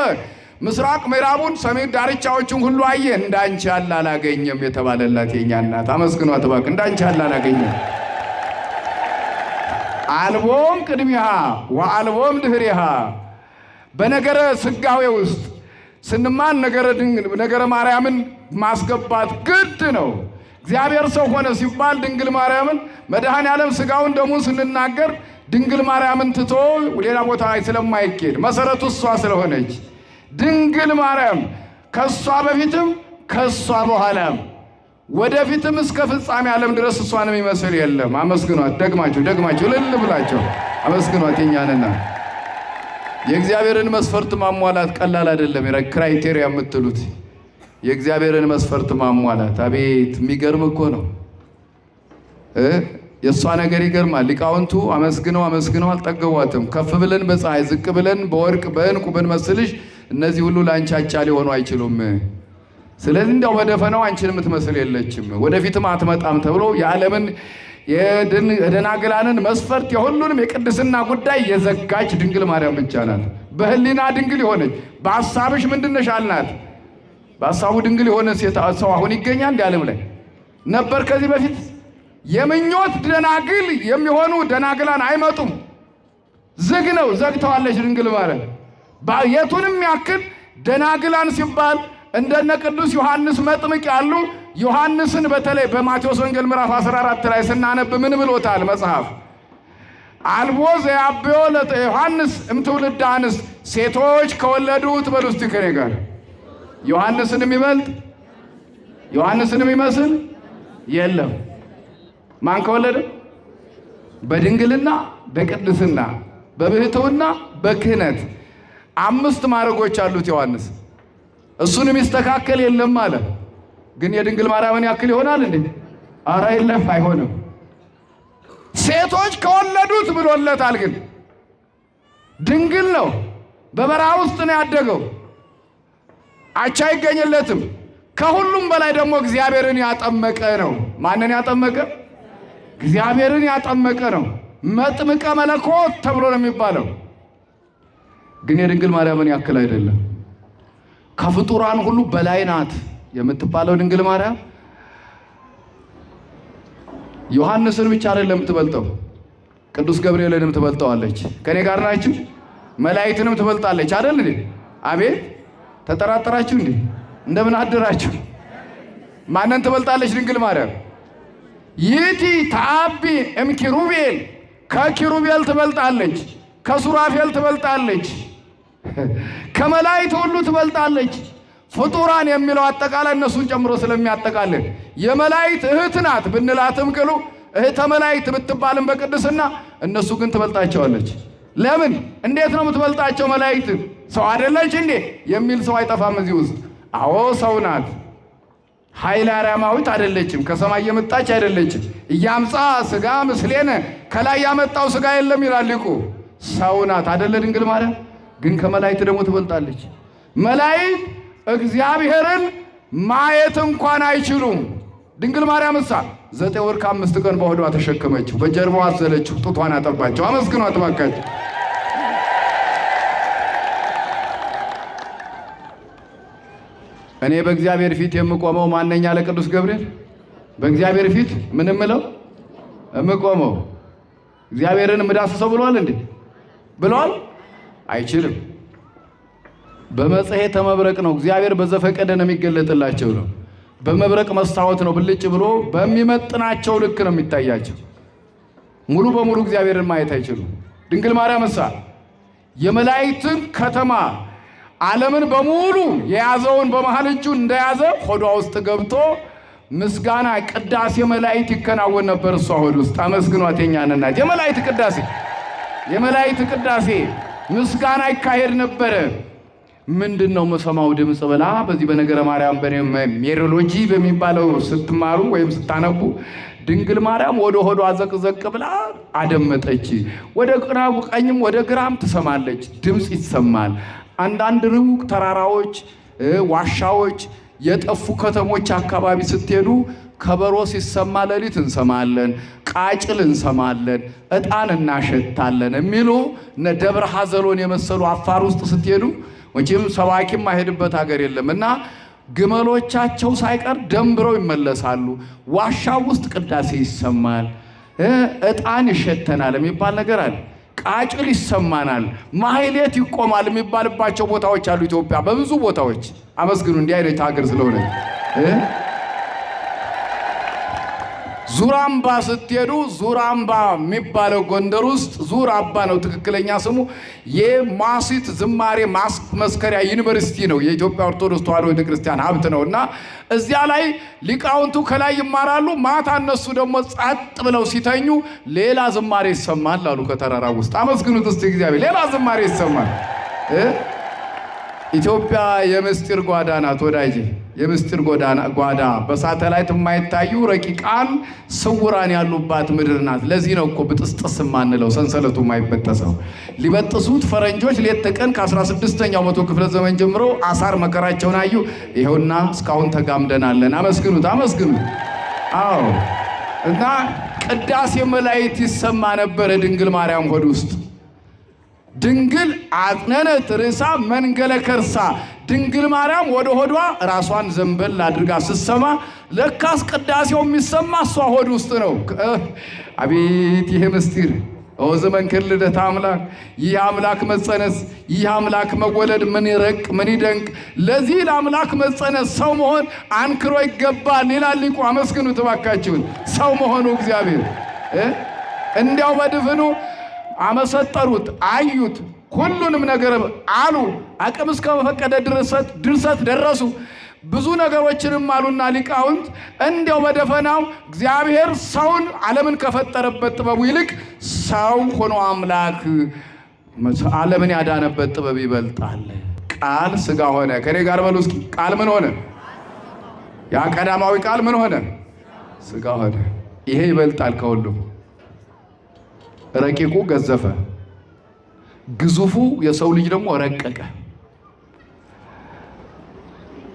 ምስራቅ ምዕራቡን ሰሜን ዳርቻዎችን ሁሉ አየ፣ እንዳንቺ ያለ አላገኘም የተባለላት የኛ እናት። አመስግኗት እባክህ። እንዳንቺ ያለ አላገኘም። አልቦም ቅድሚሃ ወአልቦም ድህሪሃ። በነገረ ስጋዌ ውስጥ ስንማን ነገረ ማርያምን ማስገባት ግድ ነው። እግዚአብሔር ሰው ሆነ ሲባል ድንግል ማርያምን መድኃኔ ዓለም ስጋውን ደሙን ስንናገር ድንግል ማርያምን ትቶ ሌላ ቦታ ስለማይኬድ መሰረቱ እሷ ስለሆነች ድንግል ማርያም ከሷ በፊትም ከሷ በኋላም ወደፊትም እስከ ፍጻሜ ዓለም ድረስ እሷን የሚመስል የለም። አመስግኗት። ደግማችሁ እልል ብላችሁ አመስግኗት። የኛንና የእግዚአብሔርን መስፈርት ማሟላት ቀላል አይደለም። ክራይቴሪያ የምትሉት የእግዚአብሔርን መስፈርት ማሟላት አቤት የሚገርም እኮ ነው። የእሷ ነገር ይገርማል። ሊቃውንቱ አመስግነው አልጠገቧትም። ከፍ ብለን በፀሐይ ዝቅ ብለን በወርቅ በዕንቁ ብንመስልሽ እነዚህ ሁሉ ለአንቺ አቻ ሊሆኑ አይችሉም። ስለዚህ እንዲያው በደፈናው አንቺን የምትመስል የለችም፣ ወደፊትም አትመጣም ተብሎ የዓለምን የደናግላንን መስፈርት የሁሉንም የቅድስና ጉዳይ የዘጋች ድንግል ማርያም ብቻ ናት። በህሊና ድንግል የሆነች በሐሳብሽ ምንድነሽ አልናት። በሐሳቡ ድንግል የሆነ ሰው አሁን ይገኛል? እንዲ ዓለም ላይ ነበር ከዚህ በፊት? የምኞት ደናግል የሚሆኑ ደናግላን አይመጡም። ዝግ ነው፣ ዘግተዋለች ድንግል ማርያም። የቱንም ያክል ደናግላን ሲባል እንደነ ቅዱስ ዮሐንስ መጥምቅ ያሉ ዮሐንስን በተለይ በማቴዎስ ወንጌል ምዕራፍ 14 ላይ ስናነብ ምን ብሎታል መጽሐፍ? አልቦ ዘያብዮ ለዮሐንስ እምትውልደ አንስት፣ ሴቶች ከወለዱት በሉ እስቲ ከኔ ጋር ዮሐንስን የሚበልጥ ዮሐንስን የሚመስል የለም። ማን ከወለደ? በድንግልና በቅድስና በብሕትውና በክህነት 5 ማዕረጎች አሉት ዮሐንስ። እሱን የሚስተካከል የለም አለ። ግን የድንግል ማርያምን ያክል ይሆናል እንዴ? ኧረ የለም፣ አይሆንም። ሴቶች ከወለዱት ብሎለታል። ግን ድንግል ነው፣ በበረሃ ውስጥ ነው ያደገው፣ አቻ አይገኝለትም። ከሁሉም በላይ ደግሞ እግዚአብሔርን ያጠመቀ ነው። ማንን ያጠመቀ? እግዚአብሔርን ያጠመቀ ነው። መጥምቀ መለኮት ተብሎ ነው የሚባለው። ግን የድንግል ማርያምን ያክል አይደለም። ከፍጡራን ሁሉ በላይ ናት የምትባለው ድንግል ማርያም ዮሐንስን ብቻ አይደለም የምትበልጠው፣ ቅዱስ ገብርኤልንም ትበልጠዋለች። ከኔ ጋር ናችሁ? መላእክትንም ትበልጣለች አይደል እንዴ? አቤት ተጠራጠራችሁ እንዴ? እንደምን አደራችሁ? ማንን ትበልጣለች ድንግል ማርያም? ይእቲ ተአቢ እምኪሩቤል፣ ከኪሩቤል ትበልጣለች፣ ከሱራፌል ትበልጣለች፣ ከመላእክት ሁሉ ትበልጣለች። ፍጡራን የሚለው አጠቃላይ እነሱን ጨምሮ ስለሚያጠቃልል የመላእክት እህት ናት ብንላትም ቅሉ እህተ መላእክት ብትባልም በቅድስና እነሱ ግን ትበልጣቸዋለች። ለምን? እንዴት ነው የምትበልጣቸው? መላእክት ሰው አይደለች እንዴ የሚል ሰው አይጠፋም እዚህ ውስጥ። አዎ ሰው ናት። ኃይለ አርያማዊት አይደለችም፣ ከሰማይ የመጣች አይደለችም። እያምፃ ስጋ ምስሌነ፣ ከላይ ያመጣው ስጋ የለም ይላል ሊቁ። ሰው ናት አይደለ? ድንግል ማርያም ግን ከመላእክት ደግሞ ትበልጣለች። መላእክት እግዚአብሔርን ማየት እንኳን አይችሉም። ድንግል ማርያም እሳ 9 ወር ከ5 ቀን በሆዷ ተሸከመችው፣ በጀርባዋ አዘለችው፣ ጡቷን አጠባቸው። አመስግኗት እባካችሁ። እኔ በእግዚአብሔር ፊት የምቆመው ማንኛ ለቅዱስ ገብርኤል በእግዚአብሔር ፊት ምን እምለው የምቆመው እግዚአብሔርን ምዳስሰው ብሏል እንዴ? ብሏል? አይችልም። በመጽሔተ መብረቅ ነው። እግዚአብሔር በዘፈቀደ ነው የሚገለጥላቸው ነው። በመብረቅ መስታወት ነው ብልጭ ብሎ በሚመጥናቸው ልክ ነው የሚታያቸው። ሙሉ በሙሉ እግዚአብሔርን ማየት አይችሉም። ድንግል ማርያም እሳ የመላእክትን ከተማ ዓለምን በሙሉ የያዘውን በመሃል እጁ እንደያዘ ሆዷ ውስጥ ገብቶ ምስጋና ቅዳሴ መላእክት ይከናወን ነበር እሷ ሆድ ውስጥ። አመስግኗት የኛን እናት። የመላእክት ቅዳሴ ምስጋና ይካሄድ ነበረ። ምንድነው መሰማው ድምጽ ብላ በዚህ በነገረ ማርያም ሜሮሎጂ በሚባለው ስትማሩ ወይም ስታነቡ ድንግል ማርያም ወደ ሆዷ ዘቅዘቅ ብላ አደመጠች። ወደ ቀኝም ወደ ግራም ትሰማለች። ድምጽ ይሰማል። አንዳንድ ሩቅ ተራራዎች፣ ዋሻዎች፣ የጠፉ ከተሞች አካባቢ ስትሄዱ ከበሮ ሲሰማ ሌሊት እንሰማለን፣ ቃጭል እንሰማለን፣ ዕጣን እናሸታለን የሚሉ ደብረ ሐዘሎን የመሰሉ አፋር ውስጥ ስትሄዱ ወጪም ሰባኪም ማሄድበት ሀገር የለም እና ግመሎቻቸው ሳይቀር ደምብረው ይመለሳሉ። ዋሻው ውስጥ ቅዳሴ ይሰማል፣ ዕጣን ይሸተናል የሚባል ነገር አለ። ቃጭል ይሰማናል፣ ማህሌት ይቆማል የሚባልባቸው ቦታዎች አሉ። ኢትዮጵያ በብዙ ቦታዎች አመስግኑ። እንዲህ አይነት ሀገር ስለሆነ ዙራምባ ስትሄዱ ዙራምባ የሚባለው ጎንደር ውስጥ ዙር አባ ነው ትክክለኛ ስሙ። የማሲት ዝማሬ ማስመስከሪያ ዩኒቨርሲቲ ነው። የኢትዮጵያ ኦርቶዶክስ ተዋሕዶ ቤተክርስቲያን ሀብት ነው እና እዚያ ላይ ሊቃውንቱ ከላይ ይማራሉ። ማታ እነሱ ደግሞ ጸጥ ብለው ሲተኙ ሌላ ዝማሬ ይሰማል አሉ ከተራራ ውስጥ። አመስግኑት እስቲ እግዚአብሔር። ሌላ ዝማሬ ይሰማል። ኢትዮጵያ የምስጢር ጓዳ ናት ወዳጄ። የምስጢር ጓዳ በሳተላይት የማይታዩ ረቂቃን ስውራን ያሉባት ምድር ናት። ለዚህ ነው እኮ ብጥስጥስ የማንለው ሰንሰለቱ የማይበጠሰው። ሊበጥሱት ፈረንጆች ሌት ተቀን ከ16ኛው መቶ ክፍለ ዘመን ጀምሮ አሳር መከራቸውን አዩ። ይኸውና እስካሁን ተጋምደናለን። አመስግኑት፣ አመስግኑት። አዎ። እና ቅዳሴ መላእክት ይሰማ ነበረ ድንግል ማርያም ሆድ ውስጥ። ድንግል አጥነነት ርዕሳ መንገለ ከርሳ። ድንግል ማርያም ወደ ሆዷ ራሷን ዘንበል አድርጋ ስትሰማ ለካስ ቅዳሴው የሚሰማ እሷ ሆድ ውስጥ ነው። አቤት ይሄ ምስጢር! ኦ ዘመንክር ልደታ አምላክ! ይህ አምላክ መጸነስ፣ ይህ አምላክ መወለድ ምን ይረቅ ምን ይደንቅ! ለዚህ ለአምላክ መጸነስ ሰው መሆን አንክሮ ይገባል ይላል ሊቁ። አመስግኑት እባካችሁን። ሰው መሆኑ እግዚአብሔር እንዲያው በድፍኑ አመሰጠሩት፣ አዩት፣ ሁሉንም ነገር አሉ። አቅም እስከ በፈቀደ ድርሰት ደረሱ። ብዙ ነገሮችንም አሉና ሊቃውንት እንዲያው በደፈናው እግዚአብሔር ሰውን ዓለምን ከፈጠረበት ጥበቡ ይልቅ ሰው ሆኖ አምላክ ዓለምን ያዳነበት ጥበብ ይበልጣል። ቃል ሥጋ ሆነ። ከኔ ጋር በሉ እስኪ። ቃል ምን ሆነ? ያ ቀዳማዊ ቃል ምን ሆነ? ሥጋ ሆነ። ይሄ ይበልጣል ከሁሉም። ረቂቁ ገዘፈ፣ ግዙፉ የሰው ልጅ ደግሞ ረቀቀ።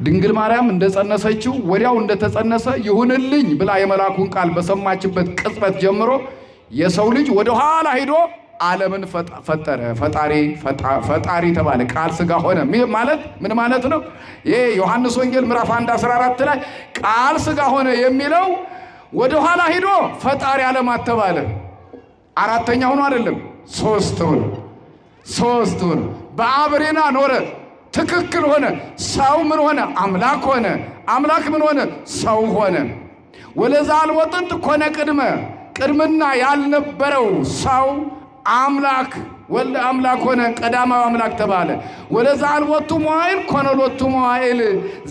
ድንግል ማርያም እንደጸነሰችው ወዲያው እንደተጸነሰ ይሁንልኝ ብላ የመላኩን ቃል በሰማችበት ቅጽበት ጀምሮ የሰው ልጅ ወደ ኋላ ሄዶ ዓለምን ፈጠረ። ፈጣሪ ተባለ። ቃል ሥጋ ሆነ ማለት ምን ማለት ነው? ይሄ ዮሐንስ ወንጌል ምዕራፍ 1:14 ላይ ቃል ሥጋ ሆነ የሚለው ወደ ኋላ ሄዶ ፈጣሪ ዓለማት ተባለ። አራተኛ ሆኖ አይደለም፣ ሶስት ሆኖ በአብሬና ኖረ። ትክክል ሆነ። ሰው ምን ሆነ? አምላክ ሆነ። አምላክ ምን ሆነ? ሰው ሆነ። ወለዛ አልቦ ጥንት ኮነ ቅድምና ያልነበረው ሰው አምላክ ወልደ አምላክ ሆነ። ቀዳማዊ አምላክ ተባለ። ወለዛ አልቦቱ መዋዕል ኮነ ሎቱ መዋዕል።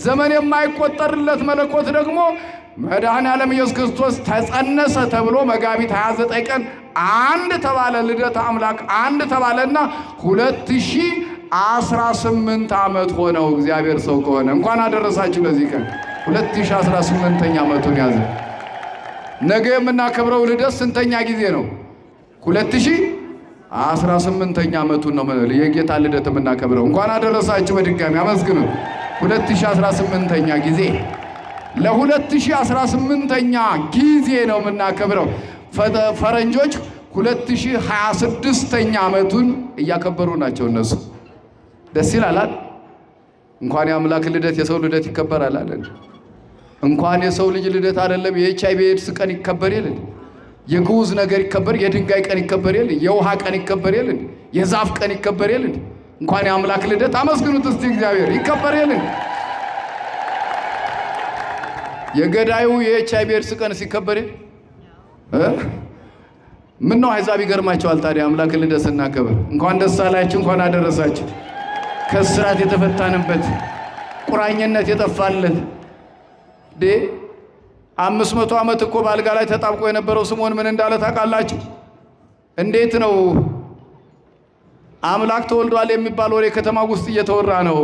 ዘመን የማይቆጠርለት መለኮት ደግሞ መድኃኔ ዓለም ኢየሱስ ክርስቶስ ተጸነሰ ተብሎ መጋቢት 29 ቀን አንድ ተባለ። ልደተ አምላክ አንድ ተባለና 2018 ዓመት ሆነው እግዚአብሔር ሰው ከሆነ። እንኳን አደረሳችሁ ለዚህ ቀን። 2018ኛ ዓመቱን ያዘ። ነገ የምናከብረው ልደት ስንተኛ ጊዜ ነው? 18ኛ ዓመቱን ነው የጌታ ልደት የምናከብረው። እንኳን አደረሳችሁ በድጋሚ አመስግኑ። 2018ኛ ጊዜ ለ2018ኛ ጊዜ ነው የምናከብረው። ፈረንጆች 2026ኛ ዓመቱን እያከበሩ ናቸው እነሱ። ደስ ይላል። እንኳን የአምላክ ልደት የሰው ልደት ይከበራል አይደል? እንኳን የሰው ልጅ ልደት አይደለም የኤችአይቪ ኤድስ ቀን ይከበር የለ? የግዑዝ ነገር ይከበር፣ የድንጋይ ቀን ይከበር የለ? የውሃ ቀን ይከበር የለ? የዛፍ ቀን ይከበር የለ? እንኳን የአምላክ ልደት አመስግኑት እስቲ እግዚአብሔር ይከበር የለ? የገዳዩ የኤችአይቪ ኤድስ ቀን ሲከበር ምን ነው አሕዛብ ይገርማቸዋል ታዲያ አምላክ ልደት ስናከብር። እንኳን ደስ አላችሁ፣ እንኳን አደረሳችሁ። ከስራት የተፈታንበት ቁራኝነት የጠፋለት 500 ዓመት እኮ በአልጋ ላይ ተጣብቆ የነበረው ስምዖን ምን እንዳለ ታውቃላችሁ? እንዴት ነው አምላክ ተወልዷል የሚባል ወሬ ከተማ ውስጥ እየተወራ ነው።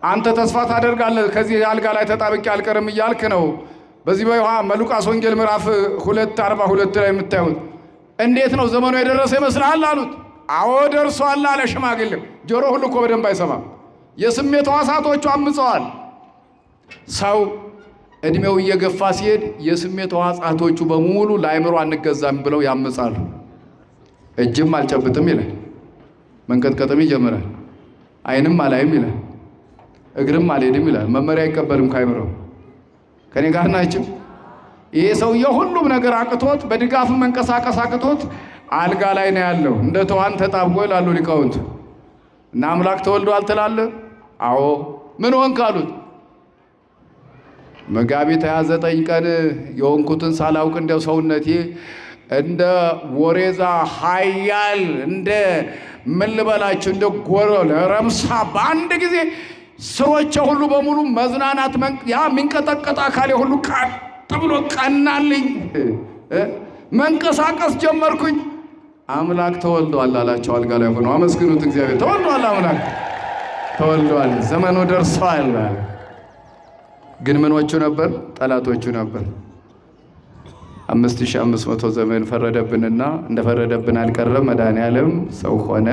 አንተ ተስፋ ታደርጋለህ ከዚህ አልጋ ላይ ተጣብቄ አልቀርም እያልክ ነው። በዚህ በሉቃስ ወንጌል ምዕራፍ 2:42 ላይ የምታዩት እንዴት ነው ዘመኑ የደረሰ ይመስልሃል አሉት። አዎ ደርሷል አለ ሽማግሌው። ጆሮ ሁሉ እኮ በደንብ አይሰማም። የስሜት ሕዋሳቶቹ አምፀዋል። ሰው እድሜው እየገፋ ሲሄድ የስሜት ሕዋሳቶቹ በሙሉ ለአእምሮ አንገዛም ብለው ያምጻሉ። እጅም አልጨብጥም ይላል፣ መንቀጥቀጥም ይጀምራል። ዓይንም አላይም ይላል፣ እግርም አልሄድም ይላል። መመሪያ አይቀበልም ከአእምሮ። ከኔ ጋር ናችሁ? ይሄ ሰውዬ ሁሉም ነገር አቅቶት በድጋፍ መንቀሳቀስ አቅቶት አልጋ ላይ ነው ያለው። እንደ ተዋን ተጣብቆ ይላሉ ሊቃውንት። እና አምላክ ተወልዷል ትላለህ? አዎ። ምን ሆንክ አሉት። መጋቢት 29 ቀን የሆንኩትን ሳላውቅ እንደው ሰውነቴ እንደ ወሬዛ ኃያል እንደ ምን ልበላችሁ እንደ ጎረል ረምሳ በአንድ ጊዜ ስሮቼ ሁሉ በሙሉ መዝናናት ያ የሚንቀጠቀጥ አካሌ ሁሉ ቀጥ ብሎ ቀናልኝ፣ መንቀሳቀስ ጀመርኩኝ። አምላክ ተወልዷል አላቸው። አልጋ ላይ ሆነው አመስግኑት እግዚአብሔር። ተወልዷል፣ አምላክ ተወልዷል፣ ዘመኑ ደርሷል። ግን ምኖቹ ነበር? ጠላቶቹ ነበር። 5500 ዘመን ፈረደብንና እንደፈረደብን አልቀረም። መድኃኔዓለም ሰው ሆነ፣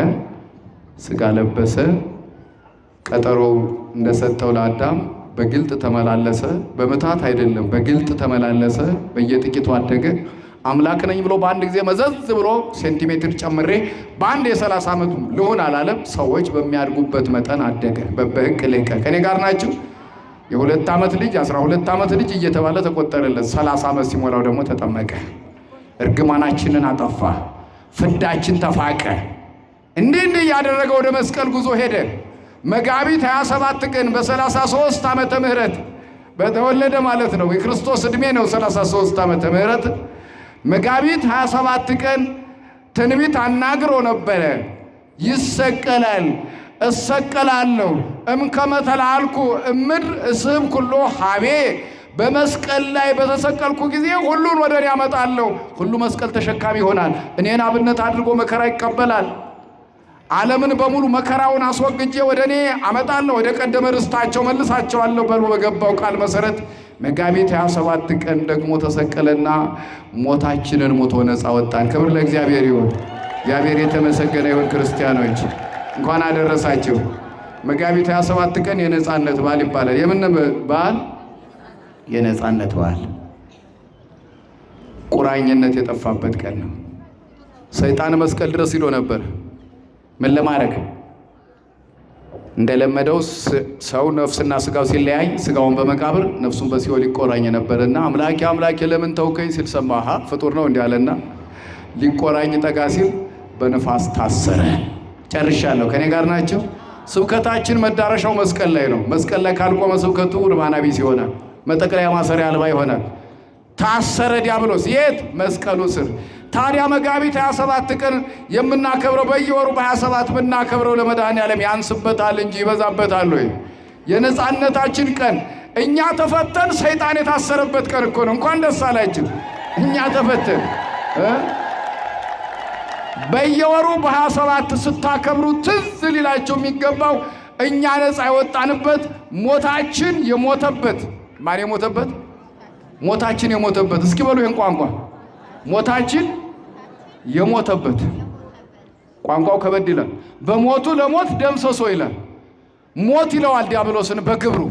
ስጋ ለበሰ። ቀጠሮ እንደሰጠው ለአዳም በግልጥ ተመላለሰ። በምታት አይደለም፣ በግልጥ ተመላለሰ። በየጥቂቱ አደገ። አምላክ ነኝ ብሎ በአንድ ጊዜ መዘዝ ብሎ ሴንቲሜትር ጨምሬ በአንድ የ30 ዓመቱ ልሆን አላለም። ሰዎች በሚያድጉበት መጠን አደገ። በሕግ ልቀ ከኔ ጋር ናችሁ? የ2 ዓመት ልጅ 12 ዓመት ልጅ እየተባለ ተቆጠረለት። 30 ዓመት ሲሞላው ደግሞ ተጠመቀ። እርግማናችንን አጠፋ፣ ፍዳችን ተፋቀ። እንዲህ እያደረገ ወደ መስቀል ጉዞ ሄደ። መጋቢት 27 ቀን በ33 ዓመተ ምህረት በተወለደ ማለት ነው። የክርስቶስ ዕድሜ ነው 33 ዓመተ ምህረት። መጋቢት 27 ቀን ትንቢት አናግሮ ነበረ። ይሰቀላል፣ እሰቀላለሁ እምከመ ተላልኩ እምድር እስህብ ኩሎ ሀቤ። በመስቀል ላይ በተሰቀልኩ ጊዜ ሁሉን ወደ እኔ አመጣለሁ። ሁሉ መስቀል ተሸካሚ ይሆናል። እኔን አብነት አድርጎ መከራ ይቀበላል። ዓለምን በሙሉ መከራውን አስወግጄ ወደ እኔ አመጣለሁ፣ ወደ ቀደመ ርስታቸው መልሳቸዋለሁ ብሎ በገባው ቃል መሰረት መጋቢት 27 ቀን ደግሞ ተሰቀለና ሞታችንን ሞቶ ነፃ ወጣን። ክብር ለእግዚአብሔር ይሁን። እግዚአብሔር የተመሰገነ ይሁን። ክርስቲያኖች እንኳን አደረሳችሁ። መጋቢት 27 ቀን የነፃነት በዓል ይባላል። የምን በዓል? የነፃነት በዓል። ቁራኝነት የጠፋበት ቀን ነው። ሰይጣን መስቀል ድረስ ሂዶ ነበር። ምን ለማድረግ? እንደለመደው ሰው ነፍስና ስጋው ሲለያይ ስጋውን በመቃብር ነፍሱን በሲኦል ይቆራኝ ነበርና አምላኬ አምላኬ ለምን ተውከኝ ሲል ሰማ። ፍጡር ነው እንዲህ አለና ሊቆራኝ ጠጋ ሲል በነፋስ ታሰረ። ጨርሻለሁ። ከኔ ጋር ናቸው? ስብከታችን መዳረሻው መስቀል ላይ ነው። መስቀል ላይ ካልቆመ ስብከቱ ርባና ቢስ ይሆናል። መጠቅለያ ማሰሪያ አልባ ይሆናል። ታሰረ ዲያብሎስ። የት? መስቀሉ ስር። ታዲያ መጋቢት 27 ቀን የምናከብረው በየወሩ በ27 ብናከብረው ለመድኃኔዓለም ያንስበታል እንጂ ይበዛበታል ወይ? የነፃነታችን ቀን እኛ ተፈተን ሰይጣን የታሰረበት ቀን እኮ ነው። እንኳን ደስ አላችሁ። እኛ ተፈተን በየወሩ በ27 ስታከብሩ ትዝ ሊላቸው የሚገባው እኛ ነፃ የወጣንበት ሞታችን የሞተበት። ማን የሞተበት? ሞታችን የሞተበት። እስኪ በሉ ይህን ቋንቋ ሞታችን የሞተበት። ቋንቋው ከበድ ይላል። በሞቱ ለሞት ደምሰሶ ይላል። ሞት ይለዋል ዲያብሎስን በግብሩ።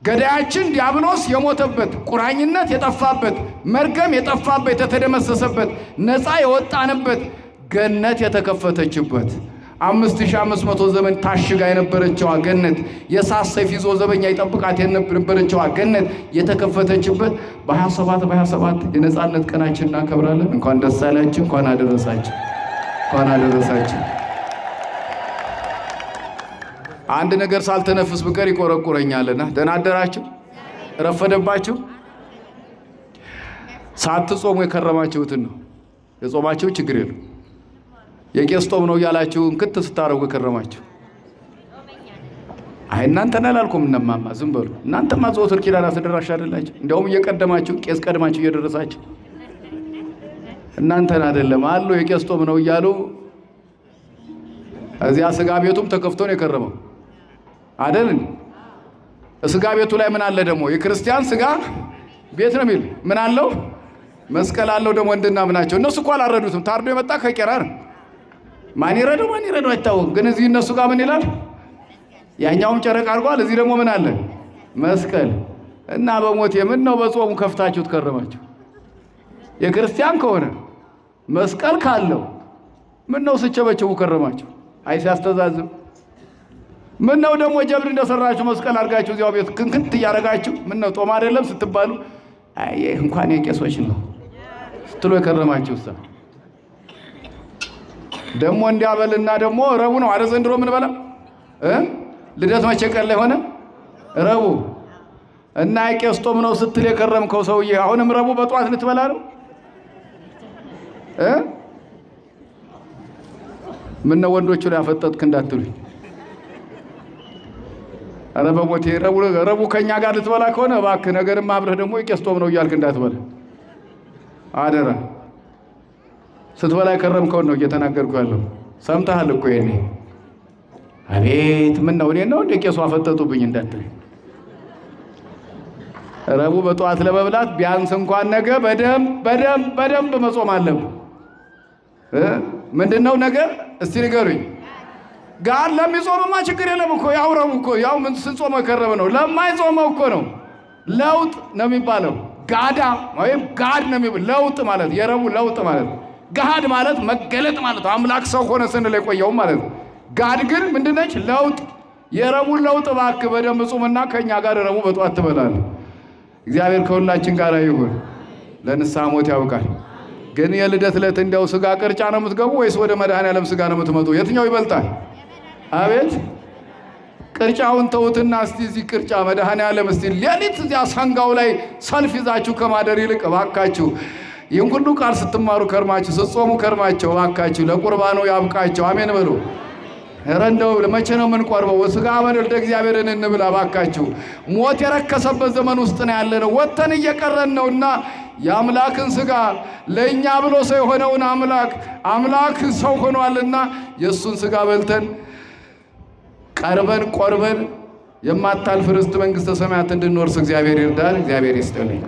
ገዳያችን ዲያብሎስ የሞተበት፣ ቁራኝነት የጠፋበት፣ መርገም የጠፋበት፣ የተደመሰሰበት፣ ነፃ የወጣንበት፣ ገነት የተከፈተችበት 5500 ዘመን ታሽጋ የነበረችዋ ገነት፣ የእሳት ሰይፍ ይዞ ዘበኛ ይጠብቃት የነበረችዋ ገነት የተከፈተችበት በ27 የነፃነት ቀናችን እናከብራለን። እንኳን ደስ አላችሁ፣ እንኳን አደረሳችሁ፣ እንኳን አደረሳችሁ። አንድ ነገር ሳልተነፍስ ብቀር ይቆረቁረኛልና ደህና አደራችሁ፣ ረፈደባችሁ። ሳትጾሙ የከረማችሁትን ነው የጾማችሁ፣ ችግር የለም። የቄስ ጦም ነው እያላችሁ እንክት ስታረጉ የከረማችሁ። አይ እናንተን አላልኩም እነማማ ዝም በሉ። እናንተማ ዘወትር ኪዳን አስደራሽ አይደላችሁ? እንዲያውም እየቀደማችሁ ቄስ ቀድማችሁ እየደረሳችሁ እናንተን አይደለም አሉ የቄስ ጦም ነው እያሉ። እዚያ ስጋ ቤቱም ተከፍቶ ነው የከረመው አይደል? ስጋ ቤቱ ላይ ምን አለ ደግሞ? የክርስቲያን ስጋ ቤት ነው የሚል ምን አለው? መስቀል አለው ደግሞ እንድናምናቸው። እነሱ እኮ አላረዱትም። ታርዶ የመጣ ከቄራ ነው። ማን ይረዳው አይታወቅም። ግን እዚህ እነሱ ጋር ምን ይላል? ያኛውም ጨረቅ አድርጓል። እዚህ ደግሞ ምን አለ? መስቀል እና በሞቴ ምን ነው በጾሙ ከፍታችሁት ከረማችሁ? የክርስቲያን ከሆነ መስቀል ካለው ምን ነው ስቸበቸቡ ከረማችሁ? አይ ሲያስተዛዝብ። ምን ነው ደግሞ ጀብድ እንደሰራችሁ መስቀል አድርጋችሁ እዚያው ቤት ክንክት እያደረጋችሁ ምን ነው ጦም አይደለም ስትባሉ አይ እንኳን የቄሶች ነው ስትሉ የከረማችሁ እሳ ደግሞ እንዲያበልና ደግሞ ረቡ ነው አረ ዘንድሮ ምን በላ ልደት መቼ ቀን ላይ ሆነ? ረቡ እና የቄስ ጦም ነው ስትል የከረምከው ሰውዬ አሁንም ረቡ በጧት ልትበላ ነው? ምን ነው ወንዶቹ ላይ አፈጠጥክ እንዳትሉኝ። አረ በሞቴ ረቡ ከኛ ጋር ልትበላ ከሆነ እባክህ ነገርም አብረህ ደግሞ የቄስ ጦም ነው እያልክ እንዳትበላ አደራ። ስትበላ የከረምከውን ነው እየተናገርኩ ያለው። ሰምተሃል እኮ የኔ አቤት ምን ነው እኔ ነው እንደ ቄሱ አፈጠጡብኝ እንዳትል። ረቡ በጠዋት ለመብላት ቢያንስ እንኳን ነገ በደንብ መጾም አለብህ። ምንድነው ነገ እስቲ ንገሩኝ። ጋር ለሚጾምማ ችግር የለም እኮ ያው ረቡ እኮ ያው ምን ስንጾመው የከረመ ነው። ለማይጾመው እኮ ነው ለውጥ ነው የሚባለው። ጋዳ ወይም ጋድ ነው የሚባለው። ለውጥ ማለት የረቡ ለውጥ ማለት ጋድ ማለት መገለጥ ማለት አምላክ ሰው ሆነ ስንል የቆየው ማለት። ጋድ ግን ምንድነች? ለውጥ። የረቡን ለውጥ እባክህ በደንብ ጾምና ከኛ ጋር ረቡ በጧት ትበላለህ። እግዚአብሔር ከሁላችን ጋር ይሁን። ለንስሐ ሞት ያውቃል። ግን የልደት ዕለት እንዲያው ስጋ ቅርጫ ነው የምትገቡ ወይስ ወደ መድኃኔዓለም ስጋ ነው የምትመጡ? የትኛው ይበልጣል? አቤት ቅርጫውን ተውትና እስቲ እዚህ ቅርጫ መድኃኔዓለም እስቲ ሌሊት እዚያ ሰንጋው ላይ ሰልፍ ይዛችሁ ከማደር ይልቅ እባካችሁ ይህን ሁሉ ቃል ስትማሩ ከርማችሁ ስትጾሙ ከርማችሁ እባካችሁ ለቁርባኑ ያብቃችሁ። አሜን በሉ። ኧረ እንደው መቼ ነው የምንቆርበው? ስጋ ወልደ እግዚአብሔርን እንብላ እባካችሁ። ሞት የረከሰበት ዘመን ውስጥ ነው ያለነው። ወጥተን እየቀረን ነውና የአምላክን ስጋ ለእኛ ብሎ ሰው የሆነውን አምላክ ሰው ሆኗልና የእሱን ስጋ በልተን ቀርበን ቆርበን የማታልፍ ርስት መንግሥተ ሰማያት እንድንወርስ እግዚአብሔር ይርዳን። እግዚአብሔር ይስጥልኝ።